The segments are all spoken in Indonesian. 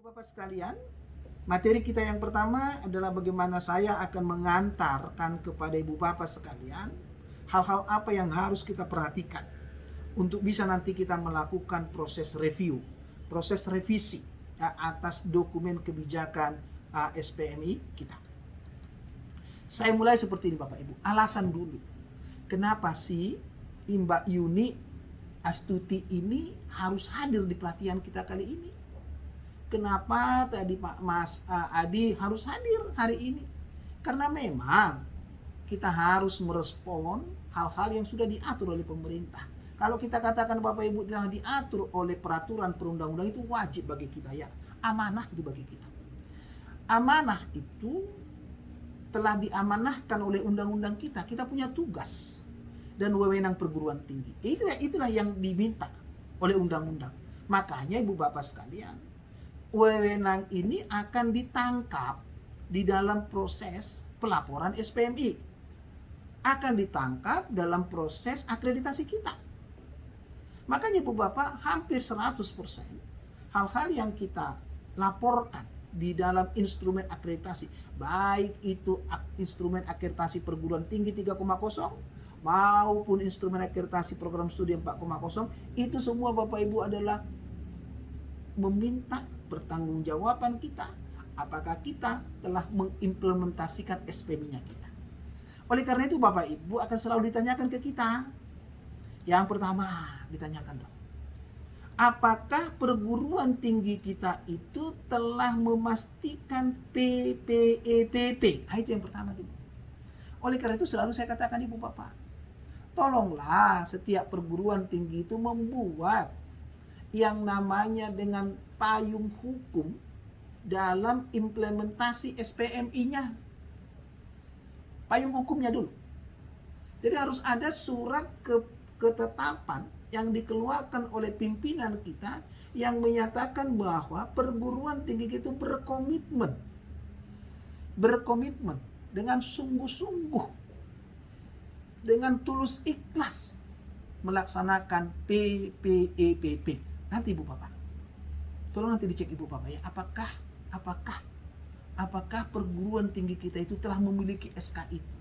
Bapak sekalian, materi kita yang pertama adalah bagaimana saya akan mengantarkan kepada Ibu Bapak sekalian hal-hal apa yang harus kita perhatikan untuk bisa nanti kita melakukan proses review, proses revisi ya, atas dokumen kebijakan SPMI kita. Saya mulai seperti ini Bapak Ibu, alasan dulu. Kenapa sih Mbak Yuni Astuti ini harus hadir di pelatihan kita kali ini? Kenapa tadi Pak Mas Adi harus hadir hari ini? Karena memang kita harus merespon hal-hal yang sudah diatur oleh pemerintah. Kalau kita katakan Bapak Ibu telah diatur oleh peraturan perundang-undang, itu wajib bagi kita ya. Amanah itu bagi kita. Amanah itu telah diamanahkan oleh undang-undang kita. Kita punya tugas dan wewenang perguruan tinggi. Itulah yang diminta oleh undang-undang. Makanya Ibu Bapak sekalian, wewenang ini akan ditangkap di dalam proses pelaporan SPMI. Akan ditangkap dalam proses akreditasi kita. Makanya Ibu Bapak, hampir 100% hal-hal yang kita laporkan di dalam instrumen akreditasi, baik itu instrumen akreditasi perguruan tinggi 3,0 maupun instrumen akreditasi program studi 4,0, itu semua Bapak Ibu adalah meminta pertanggungjawaban kita, apakah kita telah mengimplementasikan SPMI-nya kita. Oleh karena itu Bapak Ibu akan selalu ditanyakan ke kita. Yang pertama ditanyakan dong, apakah perguruan tinggi kita itu telah memastikan PPEPP? Itu yang pertama dulu. Oleh karena itu selalu saya katakan Ibu Bapak, tolonglah setiap perguruan tinggi itu membuat yang namanya dengan payung hukum dalam implementasi SPMI-nya. Payung hukumnya dulu. Jadi harus ada surat ketetapan yang dikeluarkan oleh pimpinan kita yang menyatakan bahwa perguruan tinggi itu berkomitmen dengan sungguh-sungguh, dengan tulus ikhlas melaksanakan PPEPP. Nanti Ibu Bapak, tolong nanti dicek Ibu Bapak ya, apakah perguruan tinggi kita itu telah memiliki SK itu.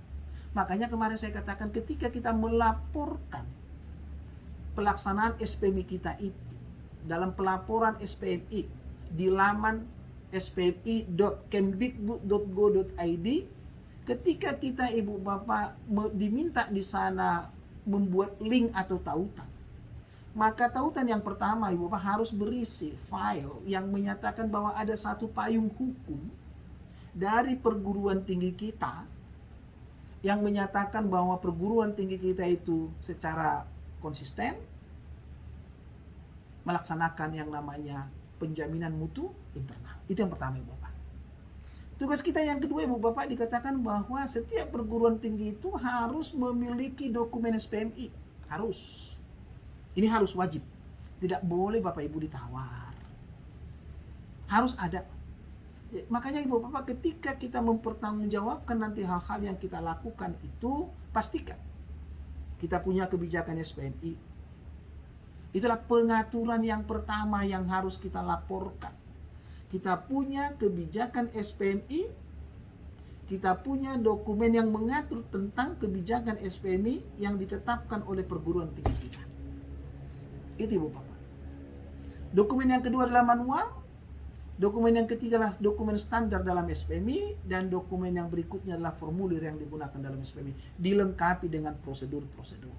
Makanya kemarin saya katakan ketika kita melaporkan pelaksanaan SPMI kita itu dalam pelaporan SPMI di laman spmi.kemdikbud.go.id, ketika kita Ibu Bapak diminta di sana membuat link atau tautan, maka tautan yang pertama Ibu Bapak harus berisi file yang menyatakan bahwa ada satu payung hukum dari perguruan tinggi kita yang menyatakan bahwa perguruan tinggi kita itu secara konsisten melaksanakan yang namanya penjaminan mutu internal. Itu yang pertama Ibu Bapak. Tugas kita yang kedua Ibu Bapak, dikatakan bahwa setiap perguruan tinggi itu harus memiliki dokumen SPMI. Harus. Ini harus wajib. Tidak boleh Bapak Ibu ditawar. Harus ada. Makanya Ibu Bapak, ketika kita mempertanggungjawabkan nanti hal-hal yang kita lakukan itu, pastikan kita punya kebijakan SPMI. Itulah pengaturan yang pertama yang harus kita laporkan. Kita punya kebijakan SPMI, kita punya dokumen yang mengatur tentang kebijakan SPMI yang ditetapkan oleh perguruan tinggi kita. Itu Ibu Bapak. Dokumen yang kedua adalah manual. Dokumen yang ketiga adalah dokumen standar dalam SPMI. Dan dokumen yang berikutnya adalah formulir yang digunakan dalam SPMI. Dilengkapi dengan prosedur-prosedur.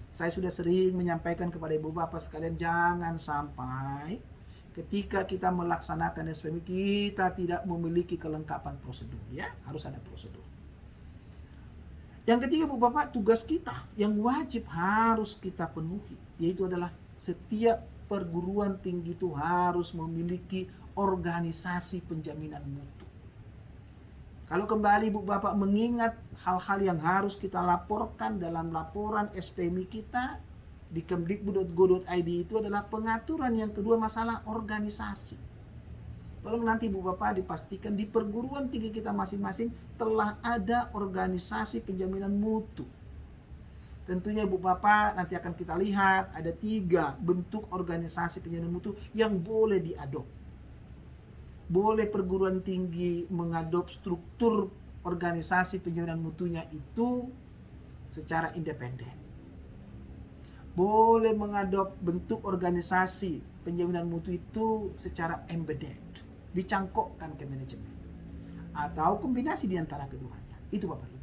Saya sudah sering menyampaikan kepada Ibu Bapak sekalian, jangan sampai ketika kita melaksanakan SPMI kita tidak memiliki kelengkapan prosedur. Ya, harus ada prosedur. Yang ketiga Ibu Bapak, tugas kita yang wajib harus kita penuhi, yaitu adalah setiap perguruan tinggi itu harus memiliki organisasi penjaminan mutu. Kalau kembali Ibu Bapak mengingat hal-hal yang harus kita laporkan dalam laporan SPMI kita di kemdikbud.go.id, itu adalah pengaturan yang kedua masalah organisasi. Tolong nanti Ibu Bapak dipastikan di perguruan tinggi kita masing-masing telah ada organisasi penjaminan mutu. Tentunya Ibu Bapak nanti akan kita lihat ada 3 bentuk organisasi penjaminan mutu yang boleh diadop. boleh perguruan tinggi mengadop struktur organisasi penjaminan mutunya itu secara independen. Boleh mengadop bentuk organisasi penjaminan mutu itu secara embedded, dicangkokkan ke manajemen, atau kombinasi di antara keduanya. Itu Bapak Ibu.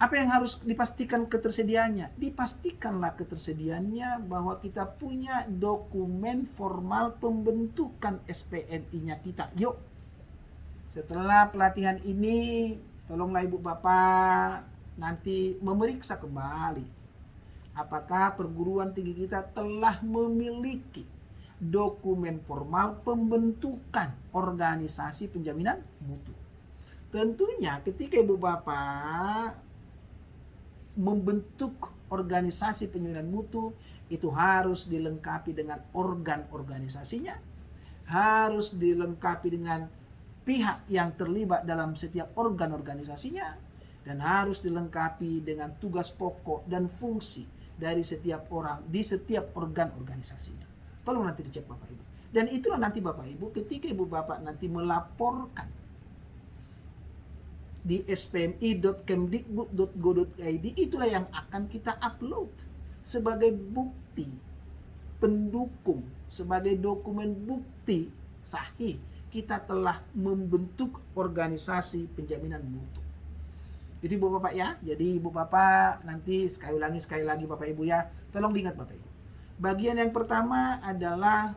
Apa yang harus dipastikan ketersediaannya? Dipastikanlah ketersediaannya bahwa kita punya dokumen formal pembentukan SPMI-nya kita. Yuk, setelah pelatihan ini, tolonglah Ibu Bapak nanti memeriksa kembali apakah perguruan tinggi kita telah memiliki dokumen formal pembentukan organisasi penjaminan mutu. Tentunya ketika Ibu Bapak membentuk organisasi penjaminan mutu, itu harus dilengkapi dengan organ organisasinya, harus dilengkapi dengan pihak yang terlibat dalam setiap organ organisasinya, dan harus dilengkapi dengan tugas pokok dan fungsi dari setiap orang di setiap organ organisasinya. Tolong nanti dicek Bapak Ibu. Dan itulah nanti Bapak Ibu ketika Ibu Bapak nanti melaporkan di spmi.kemdikbud.go.id, itulah yang akan kita upload sebagai bukti pendukung, sebagai dokumen bukti sahih kita telah membentuk organisasi penjaminan mutu. Itu Ibu Bapak ya. Jadi Ibu Bapak nanti sekali lagi Bapak Ibu ya, tolong diingat Bapak Ibu. Bagian yang pertama adalah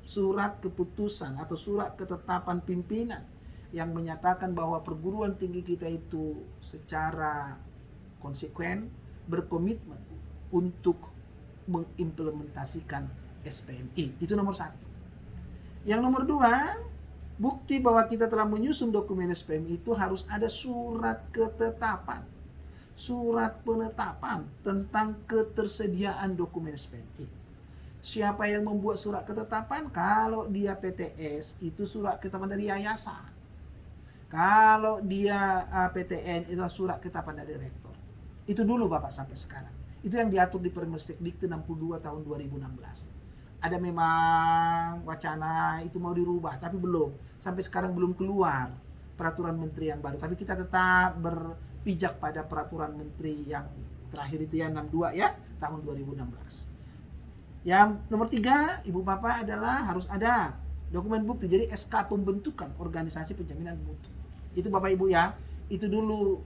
surat keputusan atau surat ketetapan pimpinan yang menyatakan bahwa perguruan tinggi kita itu secara konsekuen berkomitmen untuk mengimplementasikan SPMI. Itu nomor satu. Yang nomor dua, bukti bahwa kita telah menyusun dokumen SPMI itu harus ada surat ketetapan, surat penetapan tentang ketersediaan dokumen SPMI. Siapa yang membuat surat ketetapan? Kalau dia PTS, itu surat ketetapan dari yayasan. Kalau dia PTN, itu surat ketetapan dari rektor. Itu dulu Bapak sampai sekarang. Itu yang diatur di Permestek Dikti 62 tahun 2016. Ada memang wacana itu mau dirubah, tapi belum. Sampai sekarang belum keluar peraturan menteri yang baru. Tapi kita tetap berpijak pada peraturan menteri yang terakhir itu ya 62 ya tahun 2016. Yang nomor 3 Ibu Bapak adalah harus ada dokumen bukti. Jadi SK pembentukan organisasi penjaminan mutu. Itu Bapak Ibu ya. Itu dulu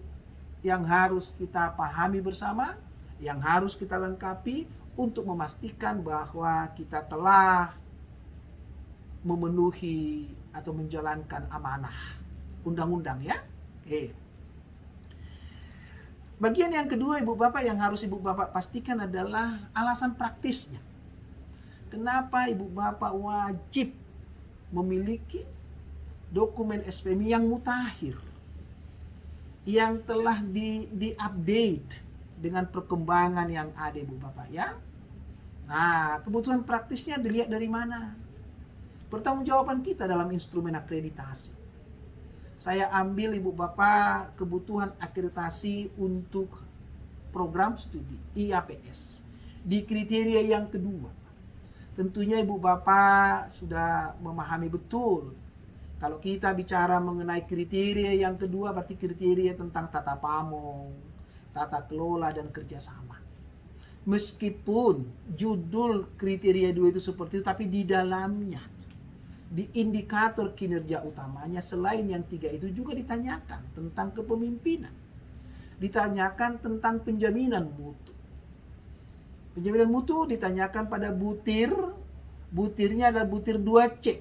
yang harus kita pahami bersama, yang harus kita lengkapi untuk memastikan bahwa kita telah memenuhi atau menjalankan amanah undang-undang ya. Bagian yang kedua Ibu Bapak yang harus Ibu Bapak pastikan adalah alasan praktisnya. Kenapa Ibu Bapak wajib memiliki dokumen SPMI yang mutakhir, yang telah di-update dengan perkembangan yang ada Ibu Bapak ya. Nah, kebutuhan praktisnya dilihat dari mana? Pertanggungjawaban kita dalam instrumen akreditasi. Saya ambil Ibu Bapak kebutuhan akreditasi untuk program studi IAPS di kriteria yang kedua. Tentunya Ibu Bapak sudah memahami betul. Kalau kita bicara mengenai kriteria yang kedua, berarti kriteria tentang tata pamong, tata kelola dan kerjasama. Meskipun judul kriteria 2 itu seperti itu, tapi di dalamnya, di indikator kinerja utamanya selain yang 3 itu juga ditanyakan tentang kepemimpinan, ditanyakan tentang penjaminan mutu. Penjaminan mutu ditanyakan pada butir, butirnya adalah butir 2C,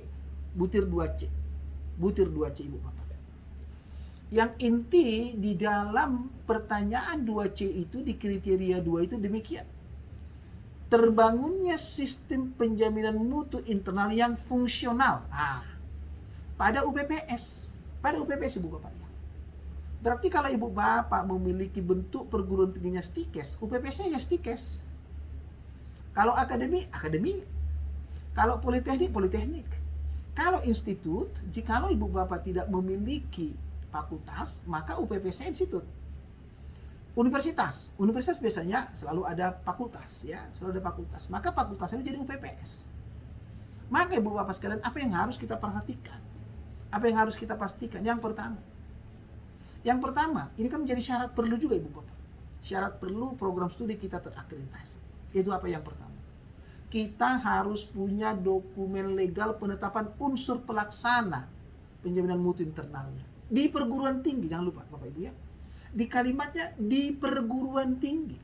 butir 2C, butir 2C Ibu Bapak. Yang inti di dalam pertanyaan 2C itu, di kriteria 2 itu demikian. Terbangunnya sistem penjaminan mutu internal yang fungsional. Nah, pada UPPS Ibu Bapak ya. Berarti kalau Ibu Bapak memiliki bentuk perguruan tingginya STIKES, UPPS-nya ya STIKES. Kalau akademi, akademi. Kalau politeknik, politeknik. Kalau institut, jikalau Ibu Bapak tidak memiliki fakultas, maka UPPS-nya institut. Universitas biasanya selalu ada fakultas ya, selalu ada fakultas. Maka fakultasnya menjadi UPPS. Maka Ibu Bapak sekalian, apa yang harus kita perhatikan? Apa yang harus kita pastikan? Yang pertama, ini kan menjadi syarat perlu juga Ibu Bapak. Syarat perlu program studi kita terakreditasi. Itu apa yang pertama? Kita harus punya dokumen legal penetapan unsur pelaksana penjaminan mutu internalnya. Di perguruan tinggi, jangan lupa Bapak Ibu ya. Di kalimatnya di perguruan tinggi.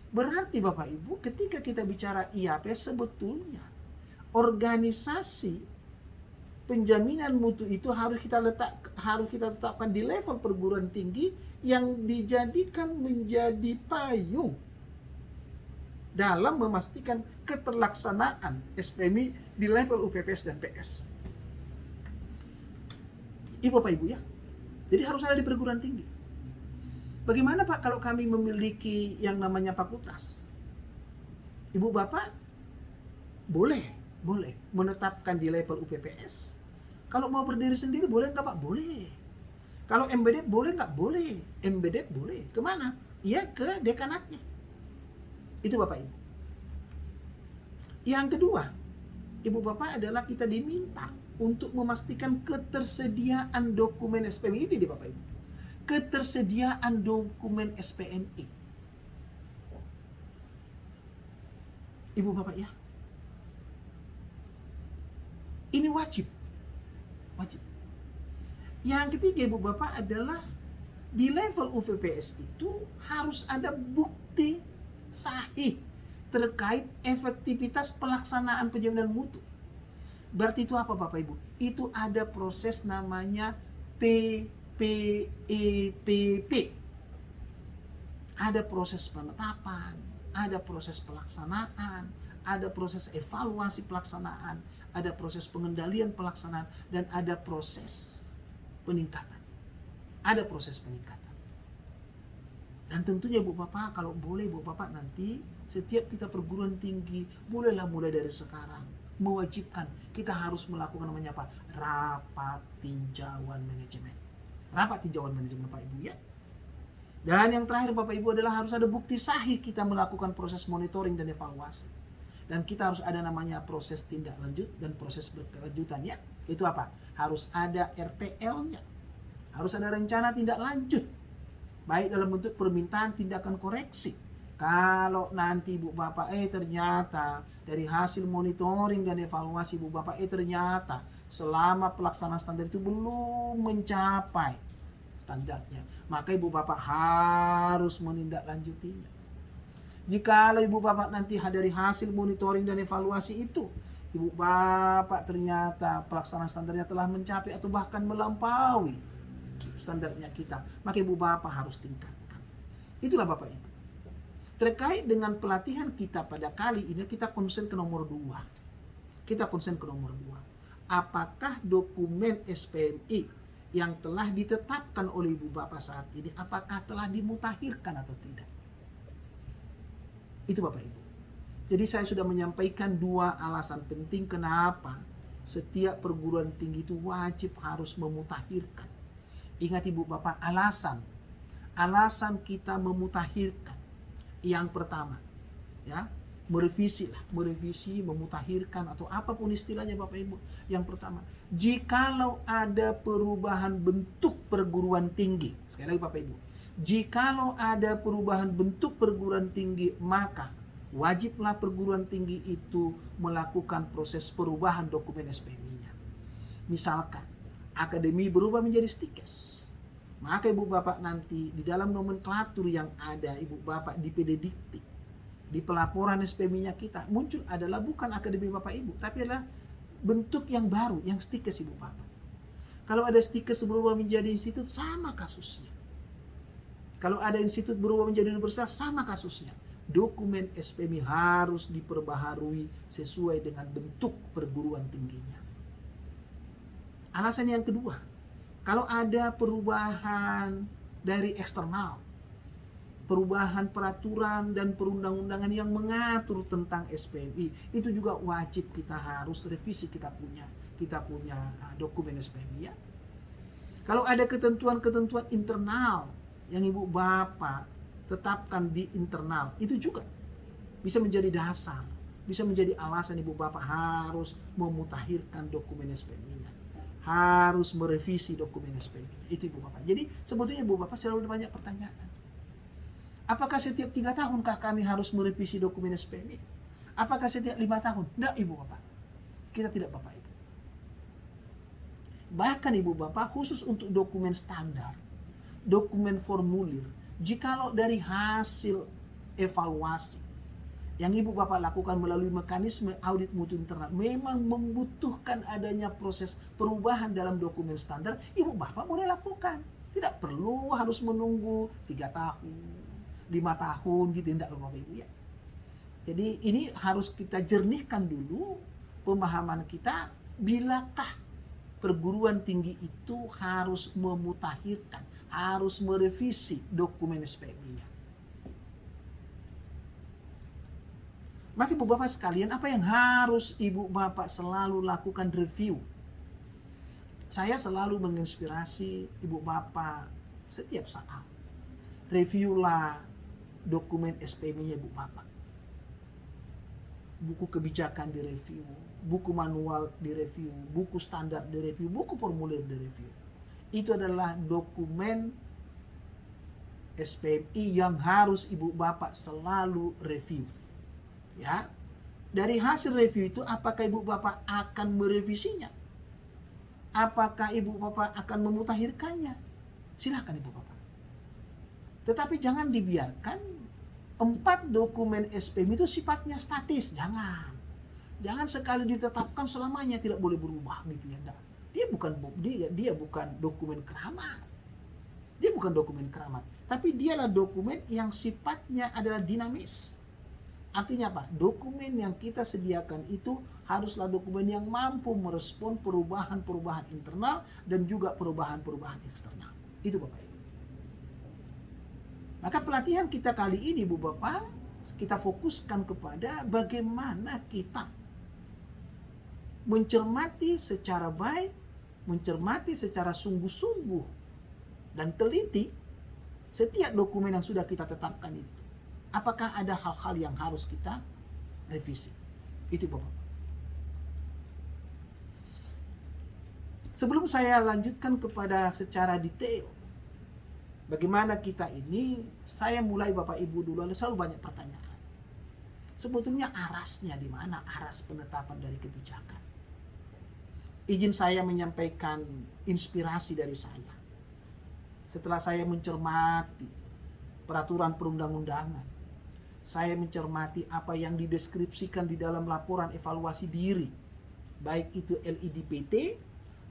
Berarti Bapak Ibu, ketika kita bicara IAP, sebetulnya organisasi penjaminan mutu itu harus kita tetapkan di level perguruan tinggi yang dijadikan menjadi payung dalam memastikan keterlaksanaan SPMI di level UPPS dan PS. Bapak Ibu ya. Jadi harus ada di perguruan tinggi. Bagaimana Pak kalau kami memiliki yang namanya fakultas? Ibu Bapak boleh menetapkan di level UPPS. Kalau mau berdiri sendiri boleh nggak Pak? Boleh. Kalau embedded boleh nggak? Boleh. Embedded boleh. Kemana? Iya ke dekanatnya. Itu Bapak Ibu. Yang kedua, Ibu Bapak adalah kita diminta untuk memastikan ketersediaan dokumen SPMI ini di Bapak Ibu. Ketersediaan dokumen SPMI. Ibu Bapak ya. Ini wajib. Yang ketiga Ibu Bapak adalah di level UPPS itu harus ada bukti sahih terkait efektivitas pelaksanaan penjaminan mutu. Berarti itu apa Bapak Ibu? Itu ada proses namanya PPEPP. Ada proses penetapan, ada proses pelaksanaan, ada proses evaluasi pelaksanaan, ada proses pengendalian pelaksanaan, dan ada proses peningkatan. Ada proses peningkatan. Dan tentunya Bu Bapak, kalau boleh Bu Bapak nanti setiap kita perguruan tinggi, bolehlah mulai dari sekarang mewajibkan kita harus melakukan namanya apa? Rapat tinjauan manajemen. Rapat tinjauan manajemen Bapak Ibu ya. Dan yang terakhir Bapak Ibu adalah harus ada bukti sahih kita melakukan proses monitoring dan evaluasi. Dan kita harus ada namanya proses tindak lanjut dan proses berkelanjutannya. Itu apa? Harus ada RTL-nya. Harus ada rencana tindak lanjut. Baik dalam bentuk permintaan tindakan koreksi. Kalau nanti Bu Bapak ternyata dari hasil monitoring dan evaluasi Bu Bapak ternyata selama pelaksanaan standar itu belum mencapai standarnya, maka Ibu Bapak harus menindaklanjutinya. Jikalau Ibu Bapak nanti dari hasil monitoring dan evaluasi itu Ibu Bapak ternyata pelaksanaan standarnya telah mencapai atau bahkan melampaui standarnya kita, maka Ibu Bapak harus tingkatkan. Itulah Bapak Ibu. Terkait dengan pelatihan kita pada kali ini, kita konsen ke nomor 2. Apakah dokumen SPMI yang telah ditetapkan oleh Ibu Bapak saat ini, apakah telah dimutakhirkan atau tidak? Itu Bapak Ibu. Jadi saya sudah menyampaikan 2 alasan penting kenapa setiap perguruan tinggi itu wajib harus memutakhirkan. Ingat Ibu Bapak, alasan kita memutakhirkan. Yang pertama, ya, merevisi, memutakhirkan atau apapun istilahnya Bapak Ibu. Yang pertama, jikalau ada perubahan bentuk perguruan tinggi, sekali lagi Bapak Ibu, jikalau ada perubahan bentuk perguruan tinggi, maka wajiblah perguruan tinggi itu melakukan proses perubahan dokumen SPMI-nya. Misalkan, akademi berubah menjadi STIKES. Maka Ibu Bapak nanti di dalam nomenklatur yang ada Ibu Bapak di PDDikti, di pelaporan SPMI-nya kita muncul adalah bukan akademi Bapak Ibu, tapi adalah bentuk yang baru, yang STIKES Ibu Bapak. Kalau ada STIKES berubah menjadi institut, sama kasusnya. Kalau ada institut berubah menjadi universitas, sama kasusnya. Dokumen SPMI harus diperbaharui sesuai dengan bentuk perguruan tingginya. Alasan yang kedua, kalau ada perubahan dari eksternal, perubahan peraturan dan perundang-undangan yang mengatur tentang SPMI, itu juga wajib kita harus revisi, kita punya dokumen SPMI ya. Kalau ada ketentuan-ketentuan internal yang Ibu Bapak tetapkan di internal, itu juga bisa menjadi dasar bisa menjadi alasan ibu bapak harus memutakhirkan dokumen SPMI-nya, harus merevisi dokumen SPMI. Itu ibu bapak. Jadi sebetulnya ibu bapak selalu banyak pertanyaan. Apakah setiap 3 tahunkah kami harus merevisi dokumen SPMI? Apakah setiap 5 tahun? Tidak ibu bapak. Kita tidak bapak ibu. Bahkan ibu bapak khusus untuk dokumen standar, dokumen formulir, jikalau dari hasil evaluasi yang ibu bapak lakukan melalui mekanisme audit mutu internal memang membutuhkan adanya proses perubahan dalam dokumen standar, ibu bapak boleh lakukan. Tidak perlu harus menunggu 3 tahun, 5 tahun gitu, tidak bapak ibu ya. Jadi ini harus kita jernihkan dulu pemahaman kita, bilakah perguruan tinggi itu harus memutakhirkan, harus merevisi dokumen SPMI-nya. Maka ibu bapak sekalian, apa yang harus ibu bapak selalu lakukan? Review. Saya selalu menginspirasi ibu bapak setiap saat. Reviewlah dokumen SPMI-nya ibu bapak. Buku kebijakan direview, buku manual direview, buku standar direview, buku formulir direview. Itu adalah dokumen SPMI yang harus ibu bapak selalu review. Ya, dari hasil review itu apakah ibu bapak akan merevisinya? Apakah ibu bapak akan memutakhirkannya? Silakan ibu bapak. Tetapi jangan dibiarkan 4 dokumen SPMI itu sifatnya statis. Jangan sekali ditetapkan selamanya tidak boleh berubah gitu ya. Dia bukan dokumen keramat. Dia bukan dokumen keramat, tapi dialah dokumen yang sifatnya adalah dinamis. Artinya apa? Dokumen yang kita sediakan itu haruslah dokumen yang mampu merespon perubahan-perubahan internal dan juga perubahan-perubahan eksternal. Itu Bapak Ibu. Maka pelatihan kita kali ini Bu Bapak, kita fokuskan kepada bagaimana kita mencermati secara baik, mencermati secara sungguh-sungguh dan teliti setiap dokumen yang sudah kita tetapkan itu. Apakah ada hal-hal yang harus kita revisi? Itu Bapak. Sebelum saya lanjutkan kepada secara detail bagaimana kita ini, saya mulai Bapak Ibu dulu, selalu banyak pertanyaan. Sebetulnya arasnya di mana? Aras penetapan dari kebijakan. Izin saya menyampaikan inspirasi dari saya. Setelah saya mencermati peraturan perundang-undangan, saya mencermati apa yang dideskripsikan di dalam laporan evaluasi diri, baik itu LIDPT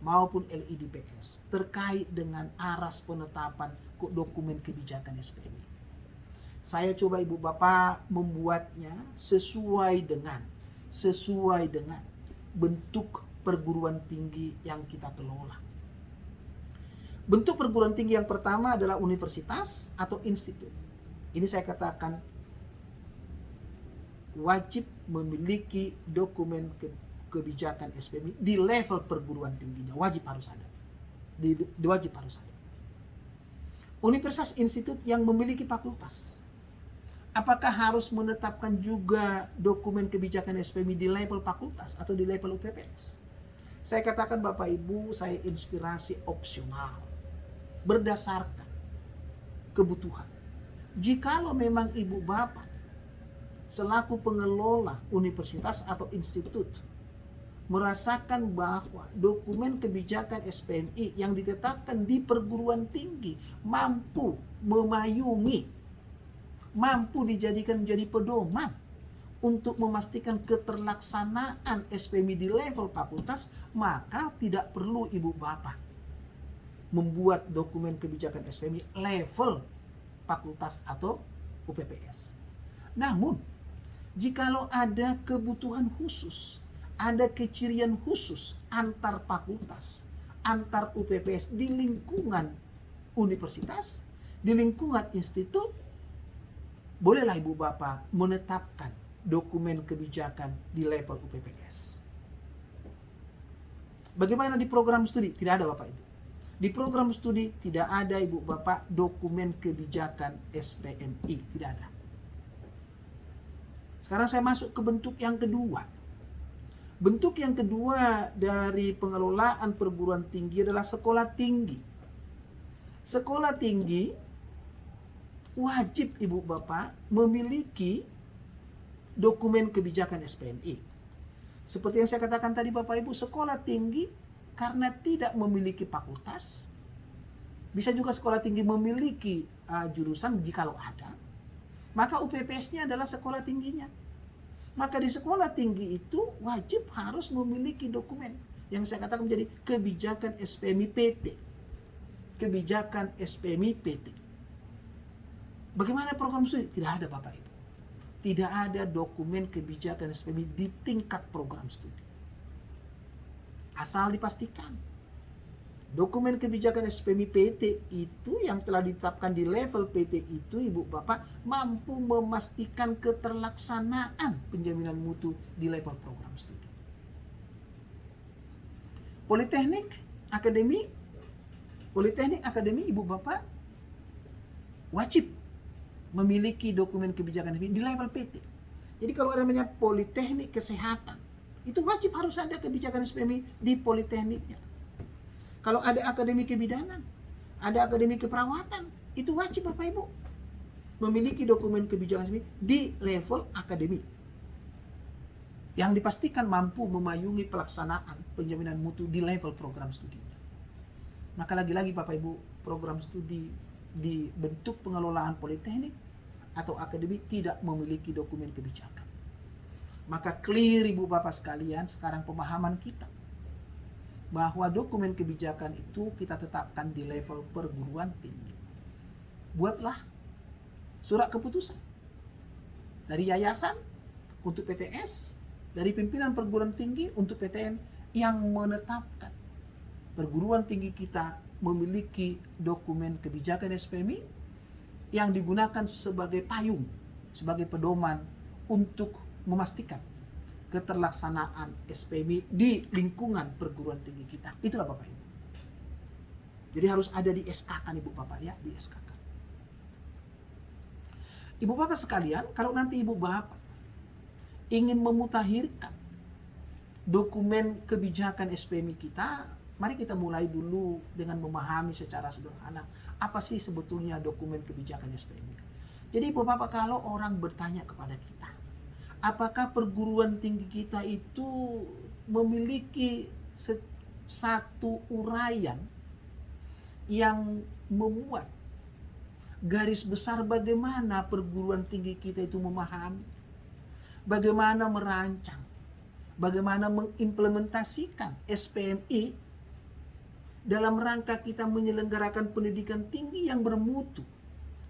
maupun LIDPS, terkait dengan aras penetapan dokumen kebijakan SPMI. Saya coba Ibu Bapak membuatnya sesuai dengan bentuk perguruan tinggi yang kita kelola. Bentuk perguruan tinggi yang pertama adalah universitas atau institut. Ini saya katakan wajib memiliki dokumen kebijakan SPMI di level perguruan tingginya, wajib harus ada. Wajib harus ada. Universitas institut yang memiliki fakultas, apakah harus menetapkan juga dokumen kebijakan SPMI di level fakultas atau di level UPPS? Saya katakan Bapak Ibu, saya inspirasi opsional berdasarkan kebutuhan. Jikalau memang Ibu Bapak selaku pengelola universitas atau institut merasakan bahwa dokumen kebijakan SPMI yang ditetapkan di perguruan tinggi mampu memayungi, mampu dijadikan menjadi pedoman untuk memastikan keterlaksanaan SPMI di level fakultas, maka tidak perlu Ibu Bapak membuat dokumen kebijakan SPMI level fakultas atau UPPS. Namun, jikalau ada kebutuhan khusus, ada kecirian khusus antar fakultas, antar UPPS di lingkungan universitas, di lingkungan institut, bolehlah Ibu Bapak menetapkan dokumen kebijakan di level UPPS. Bagaimana di program studi? Tidak ada Bapak Ibu. Di program studi tidak ada Ibu Bapak dokumen kebijakan SPMI, tidak ada. Sekarang saya masuk ke bentuk yang kedua. Bentuk yang kedua dari pengelolaan perguruan tinggi adalah sekolah tinggi. Sekolah tinggi wajib Ibu Bapak memiliki dokumen kebijakan SPMI. Seperti yang saya katakan tadi Bapak Ibu, sekolah tinggi karena tidak memiliki fakultas, bisa juga sekolah tinggi memiliki jurusan jikalau ada, maka UPPS-nya adalah sekolah tingginya. Maka di sekolah tinggi itu wajib harus memiliki dokumen yang saya katakan menjadi kebijakan SPMI PT. Kebijakan SPMI PT. Bagaimana program studi? Tidak ada Bapak Ibu. Tidak ada dokumen kebijakan SPMI di tingkat program studi. Asal dipastikan dokumen kebijakan SPMI PT itu yang telah ditetapkan di level PT itu Ibu Bapak mampu memastikan keterlaksanaan penjaminan mutu di level program studi. Politeknik Akademi Ibu Bapak wajib memiliki dokumen kebijakan SPMI di level PT. Jadi kalau ada namanya Politeknik Kesehatan, itu wajib harus ada kebijakan SPMI di politekniknya. Kalau ada akademi kebidanan, ada akademi keperawatan, itu wajib Bapak Ibu memiliki dokumen kebijakan SPMI di level akademi yang dipastikan mampu memayungi pelaksanaan penjaminan mutu di level program studinya. Maka lagi-lagi Bapak Ibu, program studi di bentuk pengelolaan politeknik atau akademi tidak memiliki dokumen kebijakan. Maka clear Ibu Bapak sekalian, sekarang pemahaman kita bahwa dokumen kebijakan itu kita tetapkan di level perguruan tinggi. Buatlah surat keputusan dari yayasan untuk PTS, dari pimpinan perguruan tinggi untuk PTN yang menetapkan perguruan tinggi kita memiliki dokumen kebijakan SPMI yang digunakan sebagai payung, sebagai pedoman untuk memastikan keterlaksanaan SPMI di lingkungan perguruan tinggi kita. Itulah Bapak Ibu. Jadi harus ada di SK kan Ibu Bapak ya, di SK kan. Ibu Bapak sekalian, kalau nanti Ibu Bapak ingin memutakhirkan dokumen kebijakan SPMI kita, mari kita mulai dulu dengan memahami secara sederhana apa sih sebetulnya dokumen kebijakan SPMI. Jadi Ibu Bapak, kalau orang bertanya kepada kita, apakah perguruan tinggi kita itu memiliki satu uraian yang memuat garis besar bagaimana perguruan tinggi kita itu memahami, bagaimana merancang, bagaimana mengimplementasikan SPMI dalam rangka kita menyelenggarakan pendidikan tinggi yang bermutu,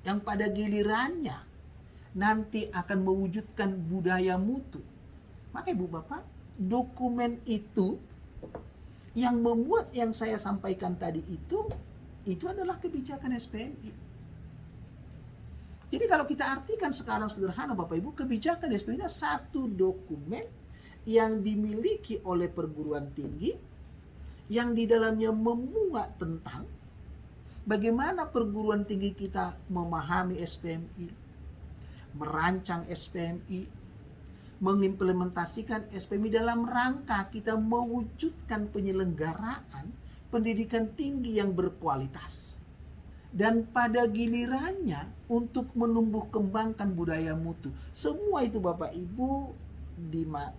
yang pada gilirannya nanti akan mewujudkan budaya mutu. Maka Ibu Bapak, dokumen itu yang memuat yang saya sampaikan tadi itu adalah kebijakan SPMI. Jadi kalau kita artikan sekarang sederhana Bapak Ibu, kebijakan SPMI itu satu dokumen yang dimiliki oleh perguruan tinggi yang di dalamnya memuat tentang bagaimana perguruan tinggi kita memahami SPMI, merancang SPMI, mengimplementasikan SPMI dalam rangka kita mewujudkan penyelenggaraan pendidikan tinggi yang berkualitas. Dan pada gilirannya untuk menumbuh kembangkan budaya mutu. Semua itu Bapak Ibu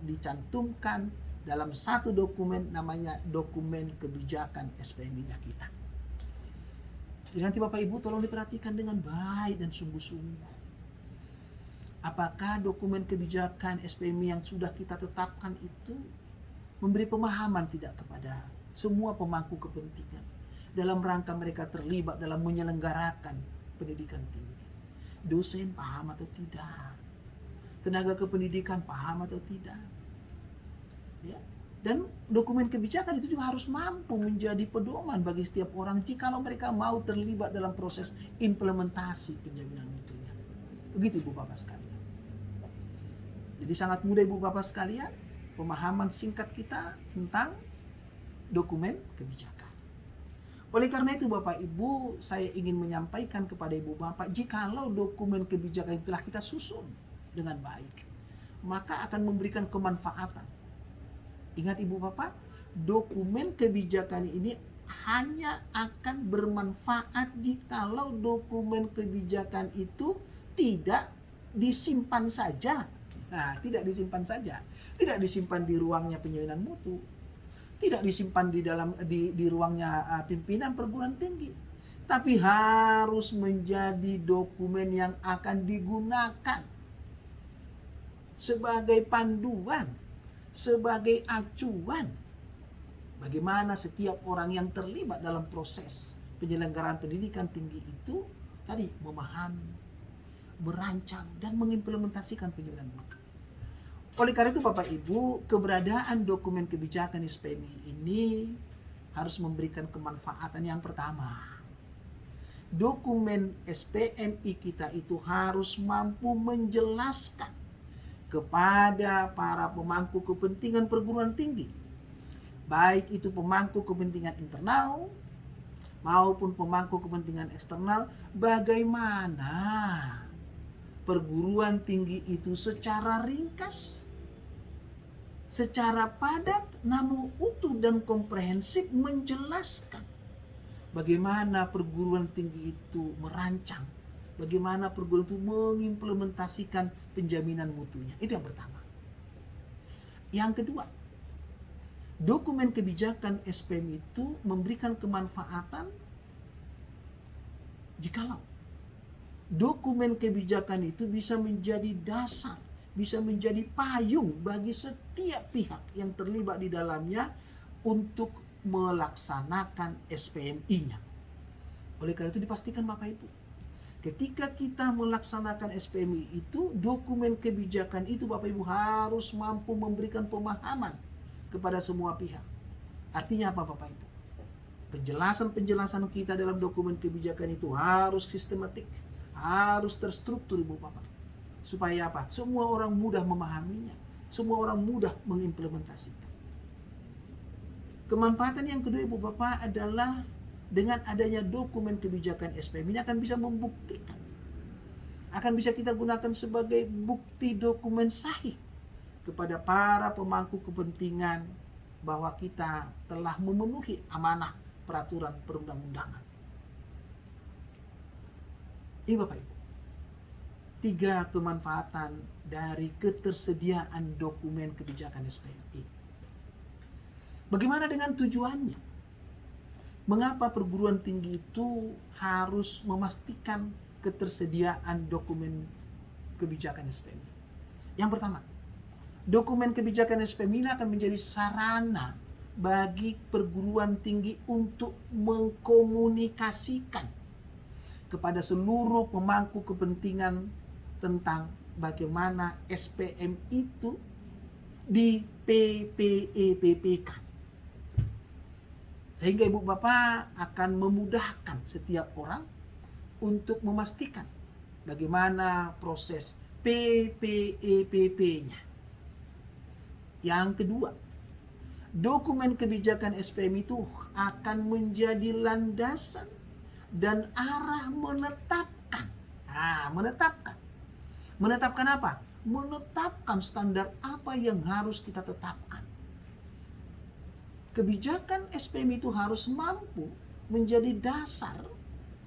dicantumkan dalam satu dokumen namanya dokumen kebijakan SPMI-nya kita. Jadi nanti Bapak Ibu tolong diperhatikan dengan baik dan sungguh-sungguh. Apakah dokumen kebijakan SPMI yang sudah kita tetapkan itu memberi pemahaman tidak kepada semua pemangku kepentingan dalam rangka mereka terlibat dalam menyelenggarakan pendidikan tinggi? Dosen paham atau tidak? Tenaga kependidikan paham atau tidak? Ya. Dan dokumen kebijakan itu juga harus mampu menjadi pedoman bagi setiap orang jikalau mereka mau terlibat dalam proses implementasi penjaminan mutunya. Begitu Ibu Bapak sekalian. Jadi sangat mudah Ibu Bapak sekalian pemahaman singkat kita tentang dokumen kebijakan. Oleh karena itu Bapak Ibu, saya ingin menyampaikan kepada Ibu Bapak, jikalau dokumen kebijakan itu telah kita susun dengan baik, maka akan memberikan kemanfaatan. Ingat Ibu Bapak, dokumen kebijakan ini hanya akan bermanfaat jikalau dokumen kebijakan itu tidak disimpan saja. Nah, tidak disimpan saja. Tidak disimpan di ruangnya penyalinan mutu. Tidak disimpan di ruangnya pimpinan perguruan tinggi. Tapi harus menjadi dokumen yang akan digunakan sebagai panduan, sebagai acuan bagaimana setiap orang yang terlibat dalam proses penyelenggaraan pendidikan tinggi itu tadi memahami, merancang, dan mengimplementasikan penyelenggaraan mutu. Oleh karena itu Bapak Ibu, keberadaan dokumen kebijakan SPMI ini harus memberikan kemanfaatan. Yang pertama, dokumen SPMI kita itu harus mampu menjelaskan kepada para pemangku kepentingan perguruan tinggi, baik itu pemangku kepentingan internal maupun pemangku kepentingan eksternal, bagaimana perguruan tinggi itu secara ringkas, secara padat, namun utuh dan komprehensif menjelaskan bagaimana perguruan tinggi itu merancang, bagaimana perguruan itu mengimplementasikan penjaminan mutunya. Itu yang pertama. Yang kedua, dokumen kebijakan SPM itu memberikan kemanfaatan jikalau dokumen kebijakan itu bisa menjadi dasar, bisa menjadi payung bagi setiap pihak yang terlibat di dalamnya untuk melaksanakan SPMI-nya. Oleh karena itu dipastikan Bapak Ibu, ketika kita melaksanakan SPMI itu, dokumen kebijakan itu Bapak Ibu harus mampu memberikan pemahaman kepada semua pihak. Artinya apa Bapak Ibu? Penjelasan-penjelasan kita dalam dokumen kebijakan itu harus sistematik, harus terstruktur Ibu Bapak. Supaya apa? Semua orang mudah memahaminya, semua orang mudah mengimplementasikan. Kemanfaatan yang kedua Ibu Bapak adalah dengan adanya dokumen kebijakan SPM ini akan bisa membuktikan, akan bisa kita gunakan sebagai bukti dokumen sahih kepada para pemangku kepentingan bahwa kita telah memenuhi amanah peraturan perundang-undangan. Ini Bapak Ibu, 3 kemanfaatan dari ketersediaan dokumen kebijakan SPMI. Bagaimana dengan tujuannya? Mengapa perguruan tinggi itu harus memastikan ketersediaan dokumen kebijakan SPMI? Yang pertama, dokumen kebijakan SPMI ini akan menjadi sarana bagi perguruan tinggi untuk mengkomunikasikan kepada seluruh pemangku kepentingan tentang bagaimana SPM itu di PPEPP-kan. Sehingga Ibu Bapak akan memudahkan setiap orang untuk memastikan bagaimana proses PPEPP-nya. Yang kedua, dokumen kebijakan SPM itu akan menjadi landasan dan arah menetapkan. Menetapkan apa? Menetapkan standar apa yang harus kita tetapkan. Kebijakan SPM itu harus mampu menjadi dasar,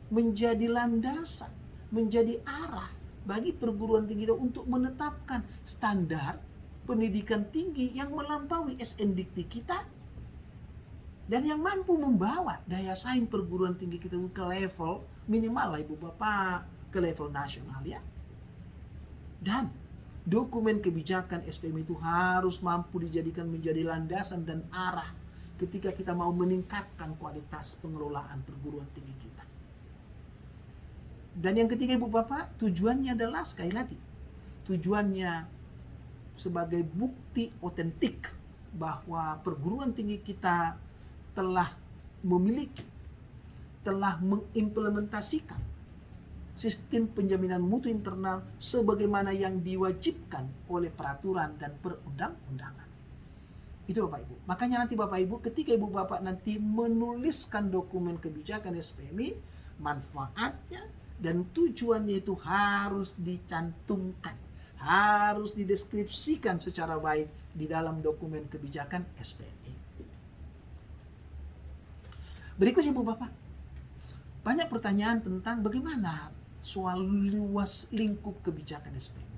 menjadi landasan, menjadi arah bagi perguruan tinggi itu untuk menetapkan standar pendidikan tinggi yang melampaui SNDikti kita dan yang mampu membawa daya saing perguruan tinggi kita ke level minimal lah Ibu Bapak, ke level nasional ya. Dan dokumen kebijakan SPM itu harus mampu dijadikan menjadi landasan dan arah ketika kita mau meningkatkan kualitas pengelolaan perguruan tinggi kita. Dan yang ketiga Ibu Bapak, tujuannya adalah sekali lagi, tujuannya sebagai bukti otentik bahwa perguruan tinggi kita telah memiliki, telah mengimplementasikan sistem penjaminan mutu internal sebagaimana yang diwajibkan oleh peraturan dan perundang-undangan. Itu Bapak Ibu. Makanya nanti Bapak Ibu, ketika Ibu Bapak nanti menuliskan dokumen kebijakan SPMI, manfaatnya dan tujuannya itu harus dicantumkan, harus dideskripsikan secara baik di dalam dokumen kebijakan SPMI. Berikutnya Ibu Bapak, banyak pertanyaan tentang bagaimana soal luas lingkup kebijakan SPMI.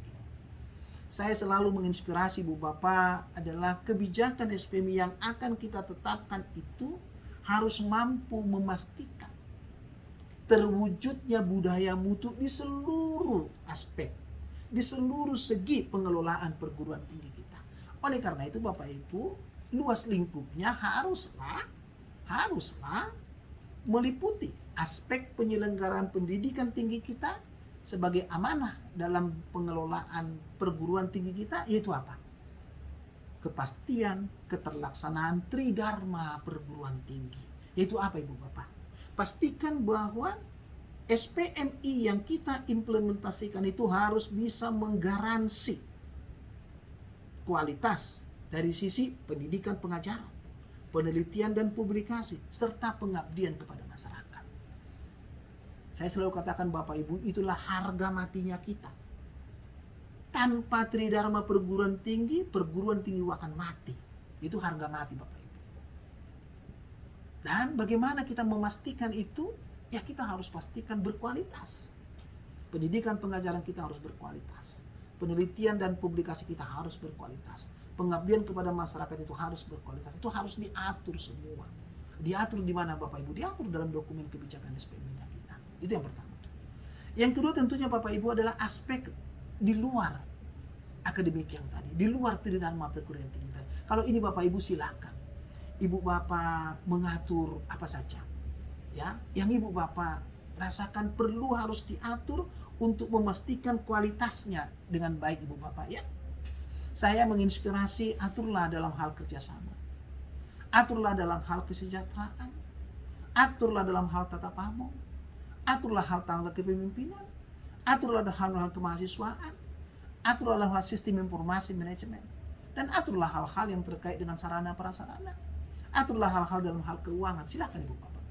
Saya selalu menginspirasi Ibu Bapak adalah kebijakan SPMI yang akan kita tetapkan itu harus mampu memastikan terwujudnya budaya mutu di seluruh aspek, di seluruh segi pengelolaan perguruan tinggi kita. Oleh karena itu Bapak Ibu, luas lingkupnya haruslah meliputi aspek penyelenggaraan pendidikan tinggi kita sebagai amanah dalam pengelolaan perguruan tinggi kita, yaitu apa? Kepastian keterlaksanaan tridharma perguruan tinggi. Yaitu apa Ibu Bapak? Pastikan bahwa SPMI yang kita implementasikan itu harus bisa menggaransi kualitas dari sisi pendidikan pengajaran, penelitian dan publikasi, serta pengabdian kepada masyarakat. Saya selalu katakan Bapak Ibu, itulah harga matinya kita. Tanpa tridharma perguruan tinggi akan mati. Itu harga mati Bapak Ibu. Dan bagaimana kita memastikan itu? Ya kita harus pastikan berkualitas. Pendidikan pengajaran kita harus berkualitas. Penelitian dan publikasi kita harus berkualitas. Pengabdian kepada masyarakat itu harus berkualitas. Itu harus diatur semua. Diatur di mana Bapak Ibu? Diatur dalam dokumen kebijakan SPMI-nya kita. Itu yang pertama. Yang kedua tentunya Bapak Ibu adalah aspek di luar akademik yang tadi. Di luar tridharma perguruan tinggi tadi. Kalau ini Bapak Ibu silakan. Ibu Bapak mengatur apa saja. Ya, yang Ibu Bapak rasakan perlu harus diatur untuk memastikan kualitasnya dengan baik Ibu Bapak ya. Saya menginspirasi, aturlah dalam hal kerjasama. Aturlah dalam hal kesejahteraan. Aturlah dalam hal tata pamong. Aturlah hal tanggal kepemimpinan. Aturlah dalam hal kemahasiswaan. Aturlah dalam hal sistem informasi manajemen. Dan aturlah hal-hal yang terkait dengan sarana prasarana. Aturlah hal-hal dalam hal keuangan. Silakan Ibu Bapak.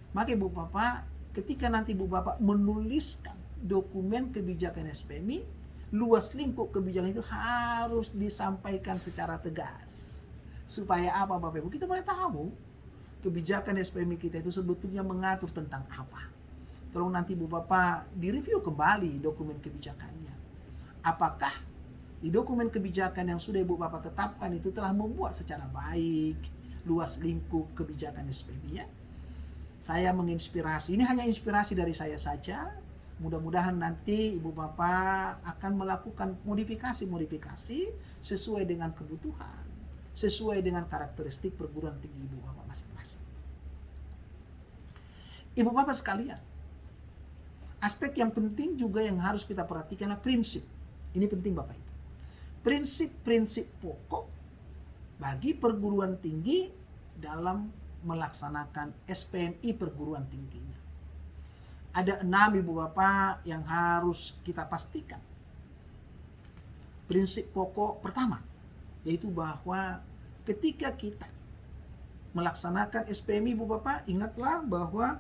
Maka Ibu Bapak, ketika nanti Ibu Bapak menuliskan dokumen kebijakan SPMI, luas lingkup kebijakan itu harus disampaikan secara tegas. Supaya apa Bapak Ibu? Kita boleh tahu kebijakan SPMI kita itu sebetulnya mengatur tentang apa. Tolong nanti Ibu Bapak direview kembali dokumen kebijakannya. Apakah di dokumen kebijakan yang sudah Ibu Bapak tetapkan itu telah membuat secara baik luas lingkup kebijakan SPMI ya? Saya menginspirasi, ini hanya inspirasi dari saya saja. Mudah-mudahan nanti Ibu Bapak akan melakukan modifikasi sesuai dengan kebutuhan, sesuai dengan karakteristik perguruan tinggi Ibu Bapak masing-masing. Ibu Bapak sekalian, aspek yang penting juga yang harus kita perhatikan adalah prinsip. Ini penting Bapak Ibu. Prinsip-prinsip pokok bagi perguruan tinggi dalam melaksanakan SPMI perguruan tingginya. Ada 6 Ibu Bapak yang harus kita pastikan. Prinsip pokok pertama, yaitu bahwa ketika kita melaksanakan SPMI Ibu Bapak, ingatlah bahwa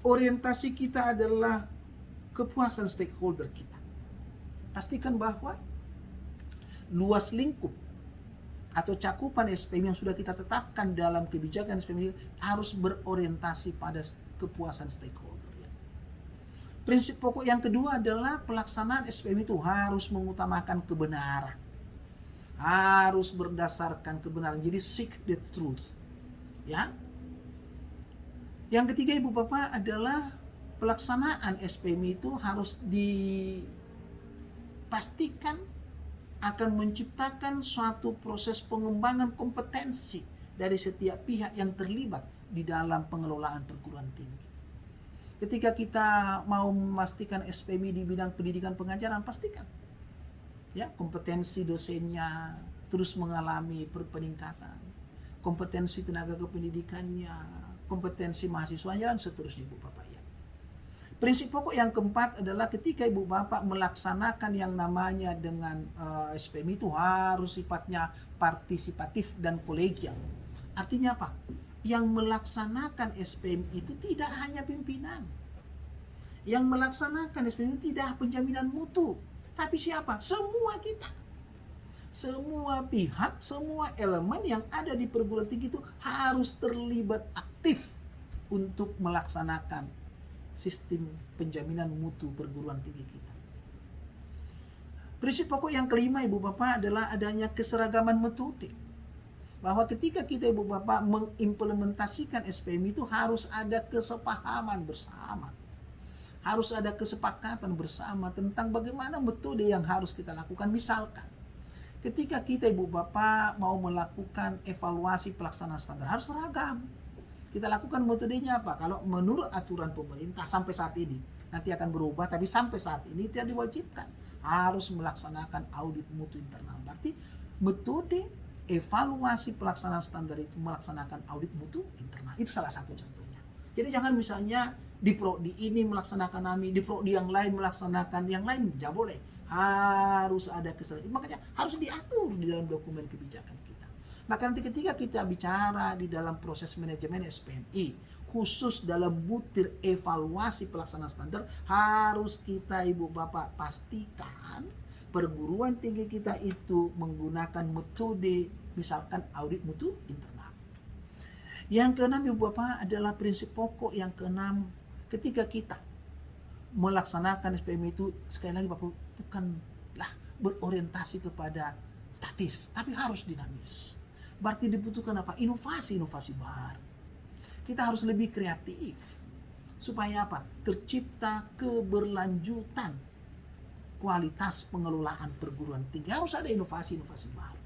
orientasi kita adalah kepuasan stakeholder kita. Pastikan bahwa luas lingkup atau cakupan SPMI yang sudah kita tetapkan dalam kebijakan SPMI harus berorientasi pada kepuasan stakeholder. Ya. Prinsip pokok yang kedua adalah pelaksanaan SPMI itu harus mengutamakan kebenaran. Harus berdasarkan kebenaran. Jadi seek the truth. Ya. Yang ketiga Ibu Bapak adalah pelaksanaan SPMI itu harus dipastikan akan menciptakan suatu proses pengembangan kompetensi dari setiap pihak yang terlibat di dalam pengelolaan perguruan tinggi. Ketika kita mau memastikan SPMI di bidang pendidikan pengajaran, pastikan ya kompetensi dosennya terus mengalami peningkatan, kompetensi tenaga kependidikannya, kompetensi mahasiswanya dan seterusnya Ibu Bapak ya. Prinsip pokok yang keempat adalah ketika Ibu Bapak melaksanakan yang namanya dengan SPMI itu harus sifatnya partisipatif dan kolegial. Artinya apa? Yang melaksanakan SPMI itu tidak hanya pimpinan. Yang melaksanakan SPMI itu tidak penjaminan mutu, Tapi siapa? Semua kita. Semua pihak, semua elemen yang ada di perguruan tinggi itu harus terlibat aktif untuk melaksanakan sistem penjaminan mutu perguruan tinggi kita. Prinsip pokok yang kelima, Ibu Bapak, adalah adanya keseragaman metode. Bahwa ketika kita, Ibu Bapak, mengimplementasikan SPM itu harus ada kesepahaman bersama. Harus ada kesepakatan bersama tentang bagaimana metode yang harus kita lakukan. Misalkan, ketika kita, Ibu Bapak, mau melakukan evaluasi pelaksanaan standar, harus seragam. Kita lakukan metodenya apa? Kalau menurut aturan pemerintah sampai saat ini, nanti akan berubah, tapi sampai saat ini tidak diwajibkan. Harus melaksanakan audit mutu internal. Berarti metode evaluasi pelaksanaan standar itu melaksanakan audit mutu internal. Itu salah satu contohnya. Jadi jangan misalnya di prodi ini melaksanakan AMI, di prodi yang lain melaksanakan yang lain, tidak boleh. Harus ada kesalahan. Makanya harus diatur di dalam dokumen kebijakan kita. Maka nanti ketika kita bicara di dalam proses manajemen SPMI, khusus dalam butir evaluasi pelaksanaan standar, harus kita, Ibu Bapak, pastikan perguruan tinggi kita itu menggunakan metode misalkan audit mutu internal. Yang keenam, Ibu Bapak, adalah prinsip pokok yang keenam. Ketika kita melaksanakan SPM itu, sekali lagi Bapak, bukanlah berorientasi kepada statis, tapi harus dinamis. Berarti dibutuhkan apa? Inovasi-inovasi baru. Kita harus lebih kreatif. Supaya apa? Tercipta keberlanjutan kualitas pengelolaan perguruan tinggi. Harus ada inovasi-inovasi baru.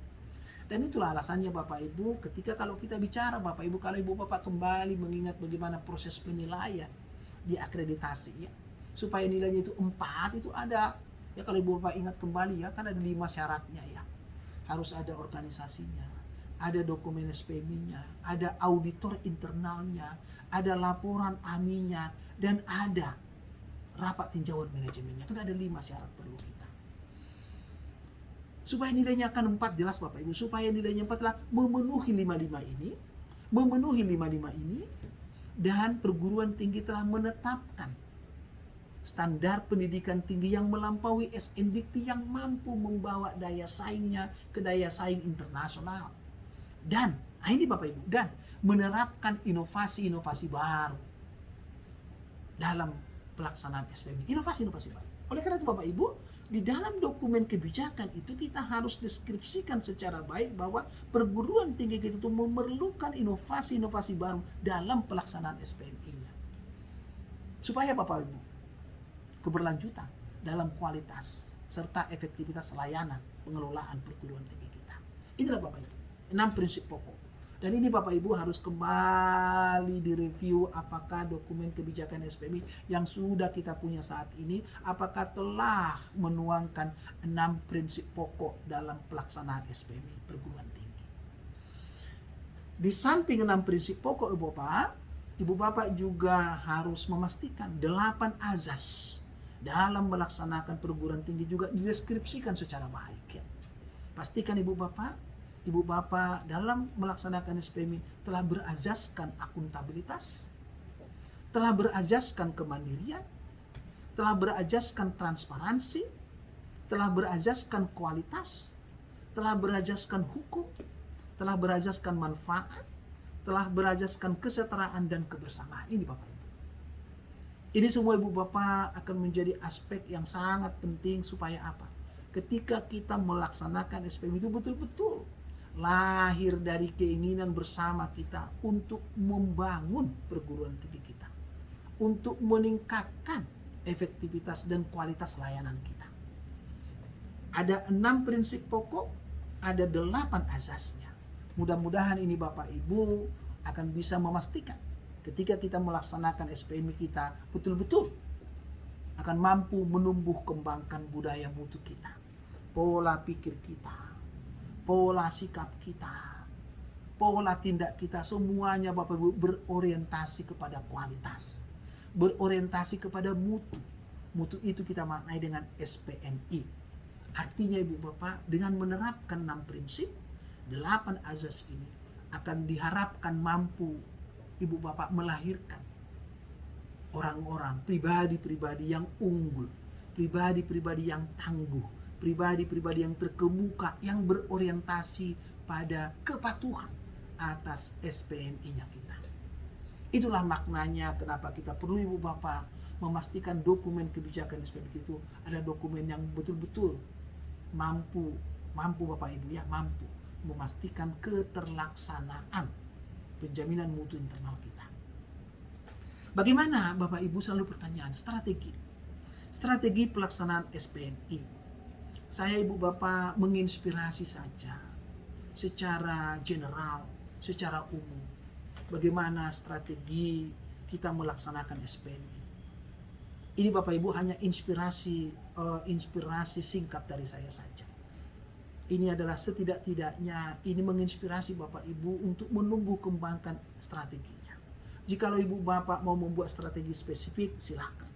Dan itulah alasannya Bapak Ibu, ketika kalau kita bicara Bapak Ibu, kalau Ibu Bapak kembali mengingat bagaimana proses penilaian di akreditasi ya, supaya nilainya itu 4 itu ada ya, kalau Ibu Bapak ingat kembali ya, kan ada 5 syaratnya ya. Harus ada organisasinya, ada dokumen SPMI-nya, ada auditor internalnya, ada laporan AMI-nya, dan ada rapat tinjauan manajemennya. Kan ada 5 syarat perlu kita. Supaya nilainya akan 4, jelas Bapak Ibu, supaya nilainya 4 adalah memenuhi 55 ini, dan perguruan tinggi telah menetapkan standar pendidikan tinggi yang melampaui SNDT yang mampu membawa daya saingnya ke daya saing internasional. Dan, ini Bapak Ibu, dan menerapkan inovasi-inovasi baru dalam pelaksanaan SPM. Inovasi-inovasi baru. Oleh karena itu Bapak Ibu, di dalam dokumen kebijakan itu kita harus deskripsikan secara baik bahwa perguruan tinggi kita itu memerlukan inovasi-inovasi baru dalam pelaksanaan SPMI-nya. Supaya Bapak Ibu, keberlanjutan dalam kualitas serta efektivitas layanan pengelolaan perguruan tinggi kita. Inilah Bapak Ibu 6 prinsip pokok. Dan ini Bapak Ibu harus kembali direview apakah dokumen kebijakan SPMI yang sudah kita punya saat ini, apakah telah menuangkan 6 prinsip pokok dalam pelaksanaan SPMI perguruan tinggi. Di samping 6 prinsip pokok Ibu Bapak juga harus memastikan 8 azas dalam melaksanakan perguruan tinggi juga dideskripsikan secara baik ya. Pastikan Ibu Bapak dalam melaksanakan SPMI telah berazaskan akuntabilitas, telah berazaskan kemandirian, telah berazaskan transparansi, telah berazaskan kualitas, telah berazaskan hukum, telah berazaskan manfaat, telah berazaskan kesetaraan dan kebersamaan. Ini Bapak Ibu. Ini semua Ibu Bapak akan menjadi aspek yang sangat penting supaya apa? Ketika kita melaksanakan SPM itu betul-betul lahir dari keinginan bersama kita untuk membangun perguruan tinggi kita, untuk meningkatkan efektivitas dan kualitas layanan kita. Ada 6 prinsip pokok, ada 8 azasnya. Mudah-mudahan ini Bapak Ibu akan bisa memastikan ketika kita melaksanakan SPMI kita betul-betul akan mampu menumbuh kembangkan budaya mutu kita, pola pikir kita, pola sikap kita, pola tindak kita, semuanya Bapak Ibu berorientasi kepada kualitas, berorientasi kepada mutu. Mutu itu kita maknai dengan SPMI. Artinya Ibu Bapak, dengan menerapkan 6 prinsip, 8 azas ini akan diharapkan mampu Ibu Bapak melahirkan orang-orang, pribadi-pribadi yang unggul, pribadi-pribadi yang tangguh, pribadi-pribadi yang terkemuka, yang berorientasi pada kepatuhan atas SPMI-nya kita. Itulah maknanya kenapa kita perlu Ibu Bapak memastikan dokumen kebijakan SPMI itu adalah dokumen yang betul-betul mampu Bapak Ibu ya, mampu memastikan keterlaksanaan penjaminan mutu internal kita. Bagaimana Bapak Ibu selalu pertanyaan strategi pelaksanaan SPMI. Saya Ibu Bapak menginspirasi saja secara general, secara umum, bagaimana strategi kita melaksanakan SPMI. Ini Bapak Ibu hanya inspirasi singkat dari saya saja. Ini adalah setidak-tidaknya ini menginspirasi Bapak Ibu untuk menumbuh kembangkan strateginya. Jikalau Ibu Bapak mau membuat strategi spesifik, silakan.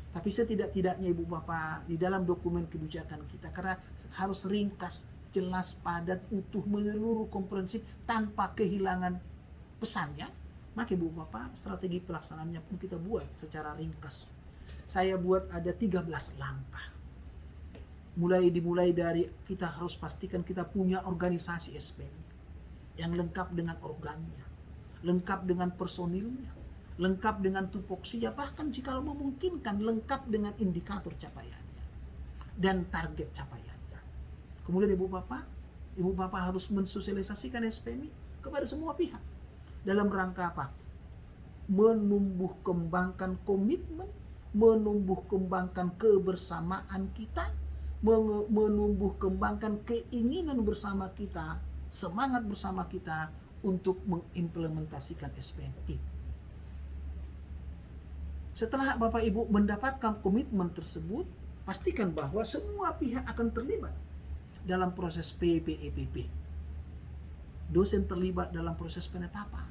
Tapi setidak-tidaknya Ibu Bapak di dalam dokumen kebijakan kita, karena harus ringkas, jelas, padat, utuh, menyeluruh, komprehensif tanpa kehilangan pesannya, maka Ibu Bapak strategi pelaksanaannya pun kita buat secara ringkas. Saya buat ada 13 langkah. Dimulai dari kita harus pastikan kita punya organisasi SPMI yang lengkap dengan organnya, lengkap dengan personilnya, lengkap dengan tupoksinya, bahkan jika memungkinkan lengkap dengan indikator capaiannya dan target capaiannya. Kemudian Ibu Bapak harus mensosialisasikan SPMI kepada semua pihak. Dalam rangka apa? Menumbuh kembangkan komitmen, menumbuh kembangkan kebersamaan kita, menumbuh kembangkan keinginan bersama kita, semangat bersama kita untuk mengimplementasikan SPMI. Setelah Bapak Ibu mendapatkan komitmen tersebut, pastikan bahwa semua pihak akan terlibat dalam proses PPEPP. Dosen terlibat dalam proses penetapan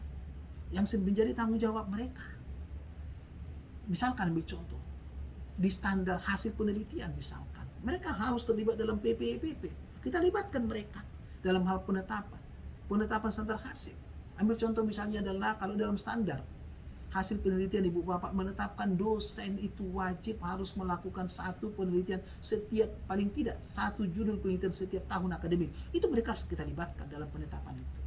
yang menjadi tanggung jawab mereka. Misalkan ambil contoh, di standar hasil penelitian misalkan, mereka harus terlibat dalam PPEPP. Kita libatkan mereka dalam hal penetapan standar hasil. Ambil contoh misalnya adalah kalau dalam standar hasil penelitian Ibu Bapak menetapkan dosen itu wajib harus melakukan satu penelitian setiap, paling tidak satu judul penelitian setiap tahun akademik. Itu mereka harus kita libatkan dalam penetapan itu.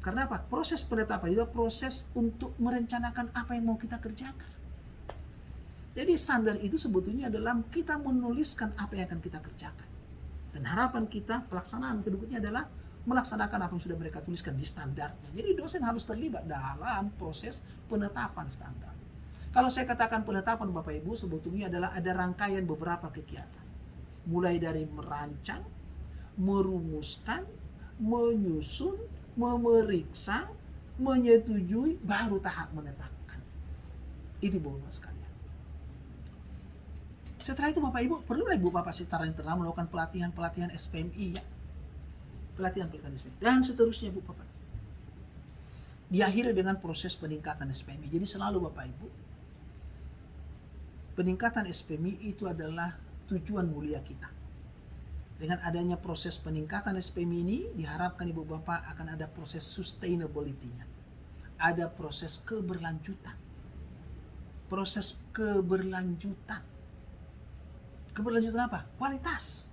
Karena apa? Proses penetapan itu proses untuk merencanakan apa yang mau kita kerjakan. Jadi standar itu sebetulnya adalah kita menuliskan apa yang akan kita kerjakan. Dan harapan kita pelaksanaan berikutnya adalah melaksanakan apa yang sudah mereka tuliskan di standarnya. Jadi dosen harus terlibat dalam proses penetapan standar. Kalau saya katakan penetapan Bapak Ibu sebetulnya adalah ada rangkaian beberapa kegiatan. Mulai dari merancang, merumuskan, menyusun, memeriksa, menyetujui, baru tahap menetapkan. Itu Bapak sekalian. Setelah itu Bapak Ibu, perlulah Ibu Bapak secara internal melakukan pelatihan SPMI ya. Pelatihan SPMI. Dan seterusnya Bu Bapak. Diakhiri dengan proses peningkatan SPMI. Jadi selalu Bapak Ibu, peningkatan SPMI itu adalah tujuan mulia kita. Dengan adanya proses peningkatan SPMI ini, diharapkan Ibu Bapak akan ada proses sustainability-nya. Ada proses keberlanjutan. Proses keberlanjutan. Keberlanjutan apa? Kualitas.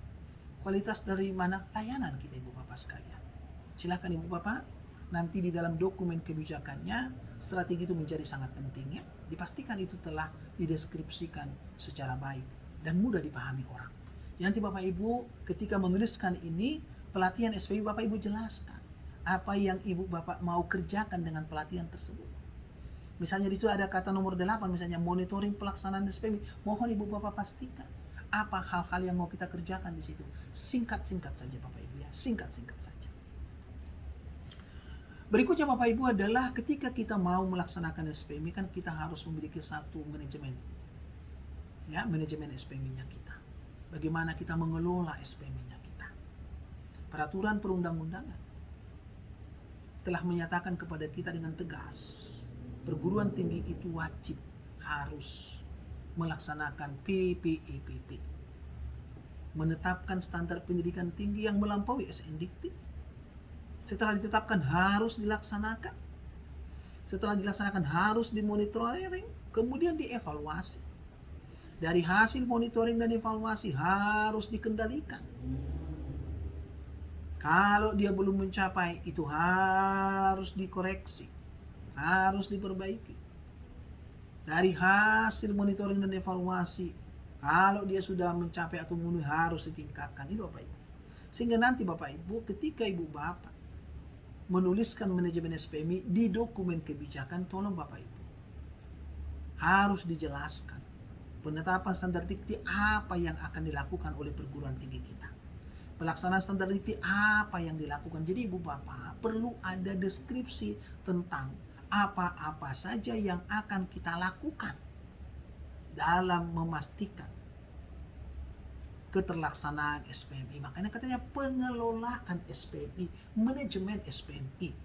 Kualitas dari mana? Layanan kita Ibu Bapak sekalian. Silakan Ibu Bapak, nanti di dalam dokumen kebijakannya, strategi itu menjadi sangat penting ya. Dipastikan itu telah dideskripsikan secara baik dan mudah dipahami orang. Nanti Bapak Ibu ketika menuliskan ini, pelatihan SPMI Bapak Ibu jelaskan apa yang Ibu Bapak mau kerjakan dengan pelatihan tersebut. Misalnya di situ ada kata nomor 8, misalnya monitoring pelaksanaan SPMI. Mohon Ibu Bapak pastikan apa hal-hal yang mau kita kerjakan di situ. Singkat-singkat saja Bapak Ibu ya, singkat-singkat saja. Berikutnya Bapak Ibu adalah ketika kita mau melaksanakan SPMI kan kita harus memiliki satu manajemen. Ya, manajemen SPMI-nya kita. Bagaimana kita mengelola SPMI-nya kita. Peraturan perundang-undangan telah menyatakan kepada kita dengan tegas, perguruan tinggi itu wajib harus melaksanakan PPEPP, menetapkan standar pendidikan tinggi yang melampaui SNDikti. Setelah ditetapkan harus dilaksanakan. Setelah dilaksanakan harus dimonitoring, kemudian dievaluasi. Dari hasil monitoring dan evaluasi harus dikendalikan. Kalau dia belum mencapai, itu harus dikoreksi, harus diperbaiki. Dari hasil monitoring dan evaluasi, kalau dia sudah mencapai atau memenuhi, harus ditingkatkan. Ini Bapak Ibu. Sehingga nanti Bapak Ibu, ketika Ibu Bapak menuliskan manajemen SPMI di dokumen kebijakan, tolong Bapak Ibu, harus dijelaskan penetapan standar dikti apa yang akan dilakukan oleh perguruan tinggi kita. Pelaksanaan standar dikti apa yang dilakukan. Jadi Ibu Bapak perlu ada deskripsi tentang apa-apa saja yang akan kita lakukan dalam memastikan keterlaksanaan SPMI. Makanya katanya pengelolaan SPMI, manajemen SPMI.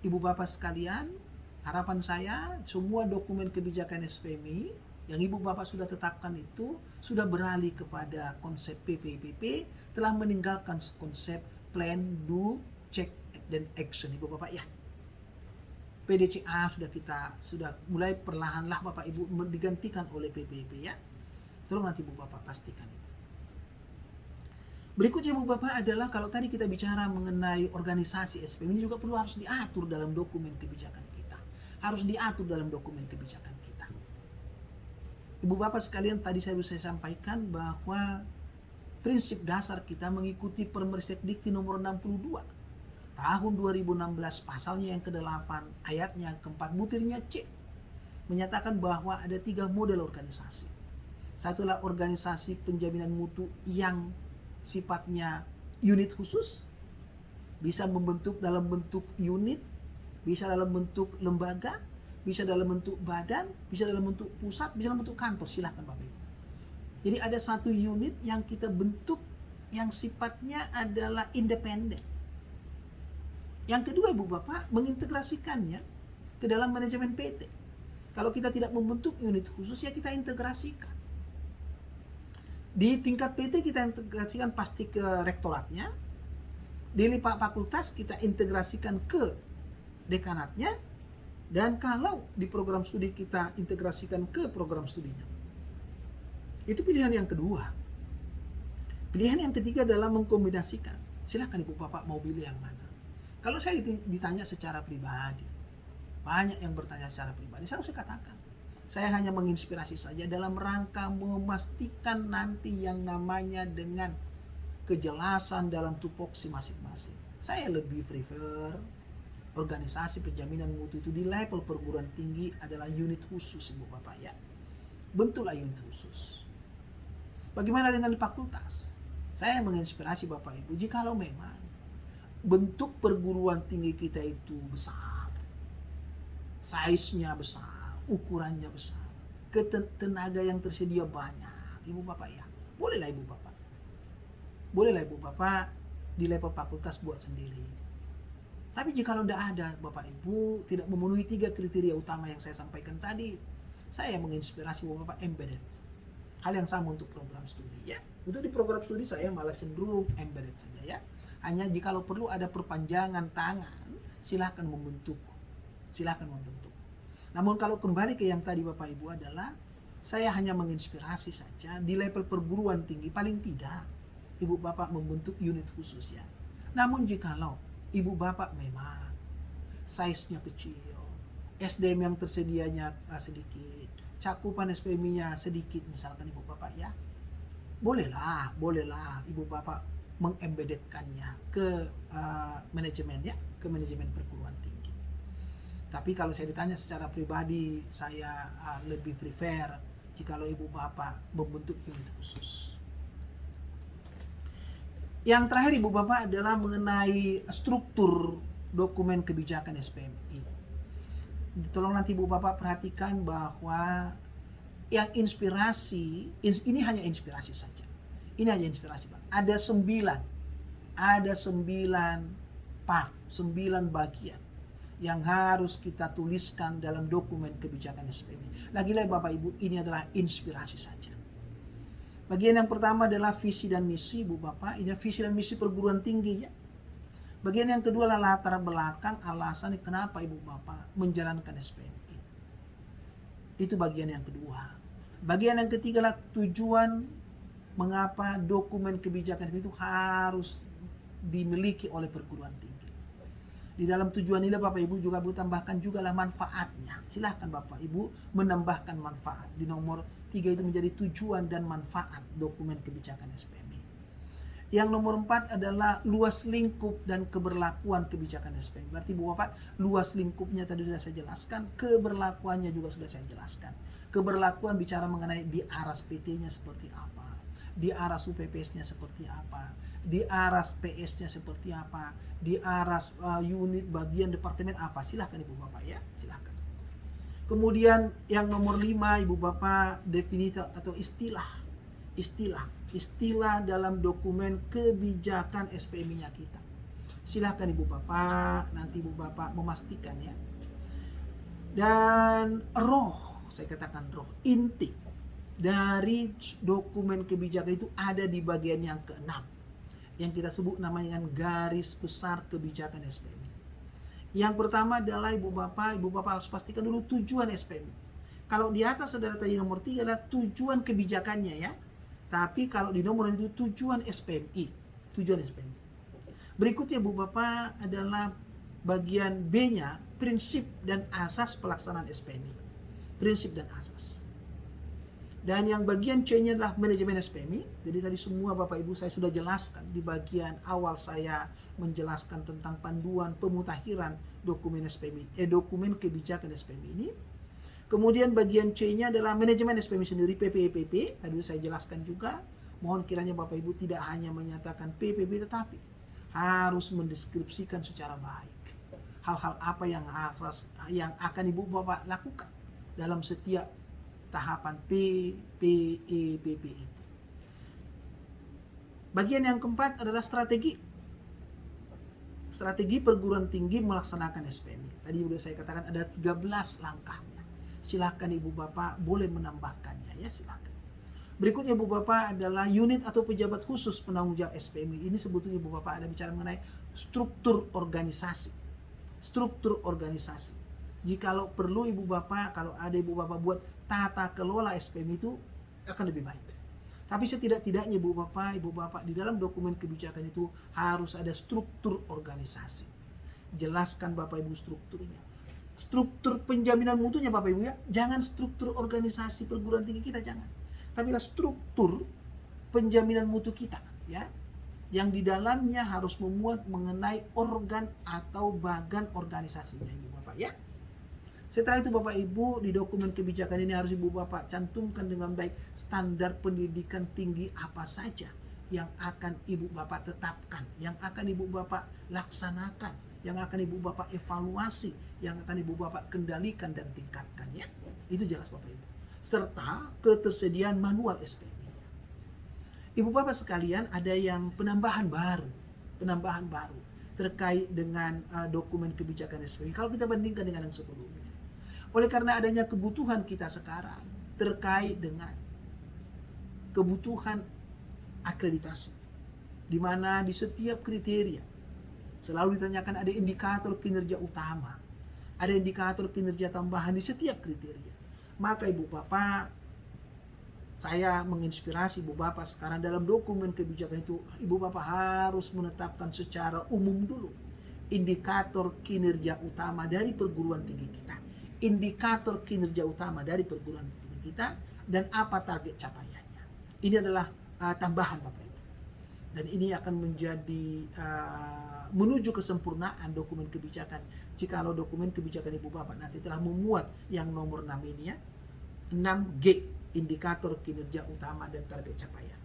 Ibu Bapak sekalian, harapan saya semua dokumen kebijakan SPMI yang Ibu Bapak sudah tetapkan itu sudah beralih kepada konsep PPPP, telah meninggalkan konsep plan, do, check, dan action Ibu Bapak ya. PDCA sudah mulai perlahanlah Bapak Ibu digantikan oleh PPP ya. Tolong nanti Ibu Bapak pastikan itu. Berikutnya Ibu Bapak adalah kalau tadi kita bicara mengenai organisasi SPMI, ini juga perlu harus diatur dalam dokumen kebijakan kita. Harus diatur dalam dokumen kebijakan kita. Ibu Bapak sekalian, tadi saya sampaikan bahwa prinsip dasar kita mengikuti Permendikbud Dikti nomor 62 tahun 2016, pasalnya yang ke-8 ayatnya ke-4 butirnya C, menyatakan bahwa ada 3 model organisasi. Satulah organisasi penjaminan mutu yang sifatnya unit khusus, bisa membentuk dalam bentuk unit, bisa dalam bentuk lembaga, bisa dalam bentuk badan, bisa dalam bentuk pusat, bisa dalam bentuk kantor. Silahkan Bapak Ibu. Jadi ada satu unit yang kita bentuk yang sifatnya adalah independen. Yang kedua Ibu Bapak, mengintegrasikannya ke dalam manajemen PT. Kalau kita tidak membentuk unit khusus, ya kita integrasikan. Di tingkat PT kita integrasikan pasti ke rektoratnya. Di fakultas kita integrasikan ke dekanatnya. Dan kalau di program studi kita integrasikan ke program studinya. Itu pilihan yang kedua. Pilihan yang ketiga adalah mengkombinasikan. Silahkan Ibu Bapak mau pilih yang mana. Kalau saya ditanya secara pribadi, banyak yang bertanya secara pribadi, saya harus katakan, saya hanya menginspirasi saja dalam rangka memastikan nanti yang namanya dengan kejelasan dalam tupoksi masing-masing. Saya lebih prefer organisasi penjaminan mutu itu di level perguruan tinggi adalah unit khusus Ibu Bapak ya. Bentuklah unit khusus. Bagaimana dengan di fakultas? Saya menginspirasi Bapak Ibu, jikalau memang bentuk perguruan tinggi kita itu besar, size-nya besar, ukurannya besar, tenaga yang tersedia banyak, Ibu Bapak ya, bolehlah Ibu Bapak. Bolehlah Ibu Bapak di level fakultas buat sendiri. Tapi jika tidak ada Bapak Ibu, tidak memenuhi 3 kriteria utama yang saya sampaikan tadi, saya menginspirasi Ibu Bapak embedded. Hal yang sama untuk program studi ya. Untuk di program studi saya malah cenderung embedded saja ya. Hanya jikalau perlu ada perpanjangan tangan, silahkan membentuk. Silahkan membentuk. Namun kalau kembali ke yang tadi Bapak Ibu adalah, saya hanya menginspirasi saja di level perguruan tinggi, paling tidak Ibu Bapak membentuk unit khusus ya. Namun jikalau Ibu Bapak memang size-nya kecil, SDM yang tersedianya sedikit, cakupan SPMI-nya sedikit misalkan Ibu Bapak ya, bolehlah Ibu Bapak mengembeddedkannya ke manajemen ya, ke manajemen perguruan tinggi. Tapi kalau saya ditanya secara pribadi, saya lebih prefer jikalau Ibu Bapak membentuk unit khusus. Yang terakhir Ibu Bapak adalah mengenai struktur dokumen kebijakan SPMI. Tolong nanti Ibu Bapak perhatikan bahwa yang inspirasi, ini hanya inspirasi saja. Ini hanya inspirasi Pak. Ada 9 part, 9 bagian yang harus kita tuliskan dalam dokumen kebijakan SPMI. Lagi-lagi Bapak Ibu, ini adalah inspirasi saja. Bagian yang pertama adalah visi dan misi Ibu Bapak. Ini visi dan misi perguruan tinggi ya. Bagian yang kedua adalah latar belakang alasan kenapa Ibu Bapak menjalankan SPMI. Itu bagian yang kedua. Bagian yang ketiga adalah tujuan mengapa dokumen kebijakan itu harus dimiliki oleh perguruan tinggi. Di dalam tujuan ini Bapak Ibu juga tambahkan juga lah manfaatnya. Silahkan Bapak Ibu menambahkan manfaat. Di nomor 3 itu menjadi tujuan dan manfaat dokumen kebijakan SPMI. Yang nomor 4 adalah luas lingkup dan keberlakuan kebijakan SPMI. Berarti Bapak, luas lingkupnya tadi sudah saya jelaskan, keberlakuannya juga sudah saya jelaskan. Keberlakuan bicara mengenai di aras PT-nya seperti apa, di aras UPPS-nya seperti apa, di aras PS-nya seperti apa, di aras unit bagian departemen apa. Silahkan Ibu Bapak ya, silahkan. Kemudian yang nomor 5 Ibu Bapak, definisi atau istilah dalam dokumen kebijakan SPMI-nya kita. Silahkan Ibu Bapak, nanti Ibu Bapak memastikan ya. Dan saya katakan inti dari dokumen kebijakan itu ada di bagian yang ke-6 yang kita sebut namanya garis besar kebijakan SPMI. Yang pertama adalah Ibu Bapak harus pastikan dulu tujuan SPMI. Kalau di atas saudara tadi nomor 3 adalah tujuan kebijakannya ya. Tapi kalau di nomor itu tujuan SPMI. Berikutnya Ibu Bapak adalah bagian B-nya, prinsip dan asas pelaksanaan SPMI. Prinsip dan asas. Dan yang bagian C-nya adalah manajemen SPMI. Jadi tadi semua Bapak Ibu saya sudah jelaskan. Di bagian awal saya menjelaskan tentang panduan pemutakhiran dokumen SPMI, dokumen kebijakan SPMI ini. Kemudian bagian C-nya adalah manajemen SPMI sendiri, PPEPP. Tadi saya jelaskan juga. Mohon kiranya Bapak Ibu tidak hanya menyatakan PPP, tetapi harus mendeskripsikan secara baik hal-hal apa yang akan Ibu Bapak lakukan dalam setiap tahapan PPEPP itu. Bagian yang keempat adalah strategi perguruan tinggi melaksanakan SPMI. Tadi sudah saya katakan ada 13 langkahnya. Silahkan Ibu Bapak boleh menambahkannya ya, silahkan. Berikutnya Ibu Bapak adalah unit atau pejabat khusus penanggung jawab SPMI. Ini sebetulnya Ibu Bapak ada bicara mengenai struktur organisasi. Jikalau perlu Ibu Bapak, kalau ada Ibu Bapak buat tata kelola SPMI itu akan lebih baik. Tapi setidak-tidaknya Ibu Bapak di dalam dokumen kebijakan itu harus ada struktur organisasi. Jelaskan Bapak Ibu strukturnya. Struktur penjaminan mutunya Bapak Ibu ya. Jangan struktur organisasi perguruan tinggi kita, jangan. Tapi struktur penjaminan mutu kita ya. Yang di dalamnya harus memuat mengenai organ atau bagan organisasinya Ibu Bapak ya. Setelah itu Bapak Ibu di dokumen kebijakan ini harus Ibu Bapak cantumkan dengan baik standar pendidikan tinggi apa saja yang akan Ibu Bapak tetapkan, yang akan Ibu Bapak laksanakan, yang akan Ibu Bapak evaluasi, yang akan Ibu Bapak kendalikan dan tingkatkan ya. Itu jelas Bapak Ibu. Serta ketersediaan manual SPMI. Ibu Bapak sekalian, ada yang penambahan baru terkait dengan dokumen kebijakan SPMI. Kalau kita bandingkan dengan yang sebelumnya. Oleh karena adanya kebutuhan kita sekarang terkait dengan kebutuhan akreditasi, di mana di setiap kriteria selalu ditanyakan ada indikator kinerja utama, ada indikator kinerja tambahan di setiap kriteria. Maka Ibu Bapak, saya menginspirasi Ibu Bapak sekarang dalam dokumen kebijakan itu, Ibu Bapak harus menetapkan secara umum dulu indikator kinerja utama dari perguruan tinggi kita. Indikator kinerja utama dari perguruan tinggi kita dan apa target capaiannya. Ini adalah tambahan Bapak Ibu. Dan ini akan menjadi menuju kesempurnaan dokumen kebijakan. Jikalau dokumen kebijakan Ibu Bapak nanti telah memuat yang nomor 6 ini ya. 6G, indikator kinerja utama dan target capaian.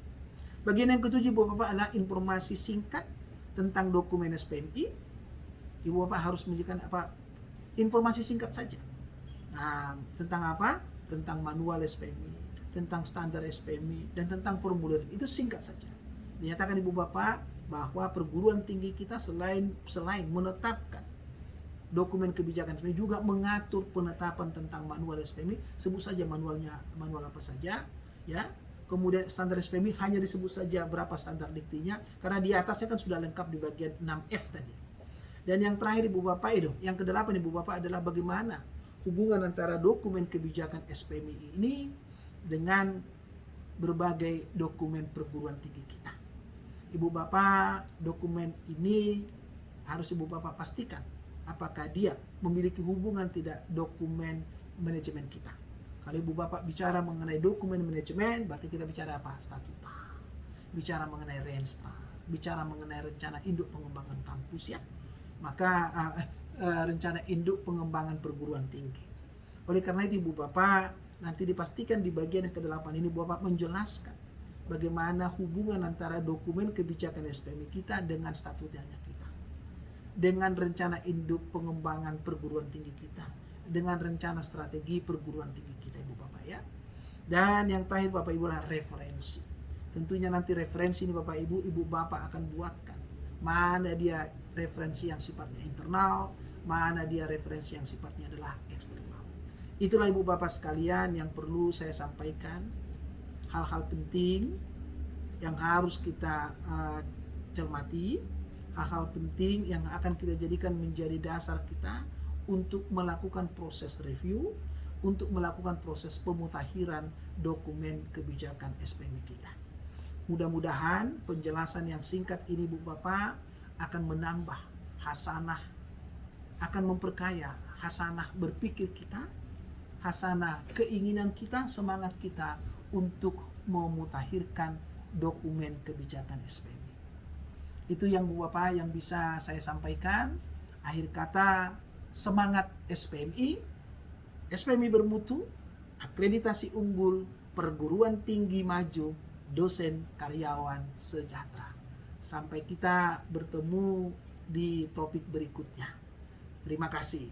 Bagian yang ketujuh Ibu Bapak adalah informasi singkat tentang dokumen SPMI. Ibu Bapak harus menunjukkan informasi singkat saja. Nah, tentang apa? Tentang manual SPMI, tentang standar SPMI, dan tentang formulir. Itu singkat saja. Dinyatakan Ibu Bapak bahwa perguruan tinggi kita selain menetapkan dokumen kebijakan SPMI juga mengatur penetapan tentang manual SPMI. Sebut saja manualnya, manual apa saja, ya. Kemudian standar SPMI hanya disebut saja berapa standar diktinya, karena di atasnya kan sudah lengkap di bagian 6F tadi. Dan yang terakhir Ibu Bapak itu, yang ke-8 Ibu Bapak adalah bagaimana hubungan antara dokumen kebijakan SPMI ini dengan berbagai dokumen perguruan tinggi kita. Ibu Bapak, dokumen ini harus Ibu Bapak pastikan apakah dia memiliki hubungan tidak dokumen manajemen kita. Kalau Ibu Bapak bicara mengenai dokumen manajemen, berarti kita bicara apa? Statuta. Bicara mengenai renstra, bicara mengenai rencana induk pengembangan kampus ya. Maka rencana induk pengembangan perguruan tinggi. Oleh karena itu Ibu Bapak, nanti dipastikan di bagian yang ke-8 ini Ibu Bapak menjelaskan bagaimana hubungan antara dokumen kebijakan SPMI kita dengan statutanya kita. Dengan rencana induk pengembangan perguruan tinggi kita. Dengan rencana strategi perguruan tinggi kita Ibu Bapak ya. Dan yang terakhir Bapak Ibu adalah referensi. Tentunya nanti referensi ini Bapak Ibu, Ibu Bapak akan buatkan. Mana dia referensi yang sifatnya internal, mana dia referensi yang sifatnya adalah eksternal. Itulah Ibu Bapak sekalian yang perlu saya sampaikan. Hal-hal penting yang harus kita cermati. Hal-hal penting yang akan kita jadikan menjadi dasar kita untuk melakukan proses review, untuk melakukan proses pemutakhiran dokumen kebijakan SPMI kita. Mudah-mudahan penjelasan yang singkat ini Bu Bapak akan menambah hasanah, akan memperkaya hasanah berpikir kita, hasanah keinginan kita, semangat kita untuk memutakhirkan dokumen kebijakan SPMI. Itu yang Bu Bapak yang bisa saya sampaikan. Akhir kata, semangat SPMI, SPMI bermutu, akreditasi unggul, perguruan tinggi maju, dosen karyawan sejahtera. Sampai kita bertemu di topik berikutnya. Terima kasih.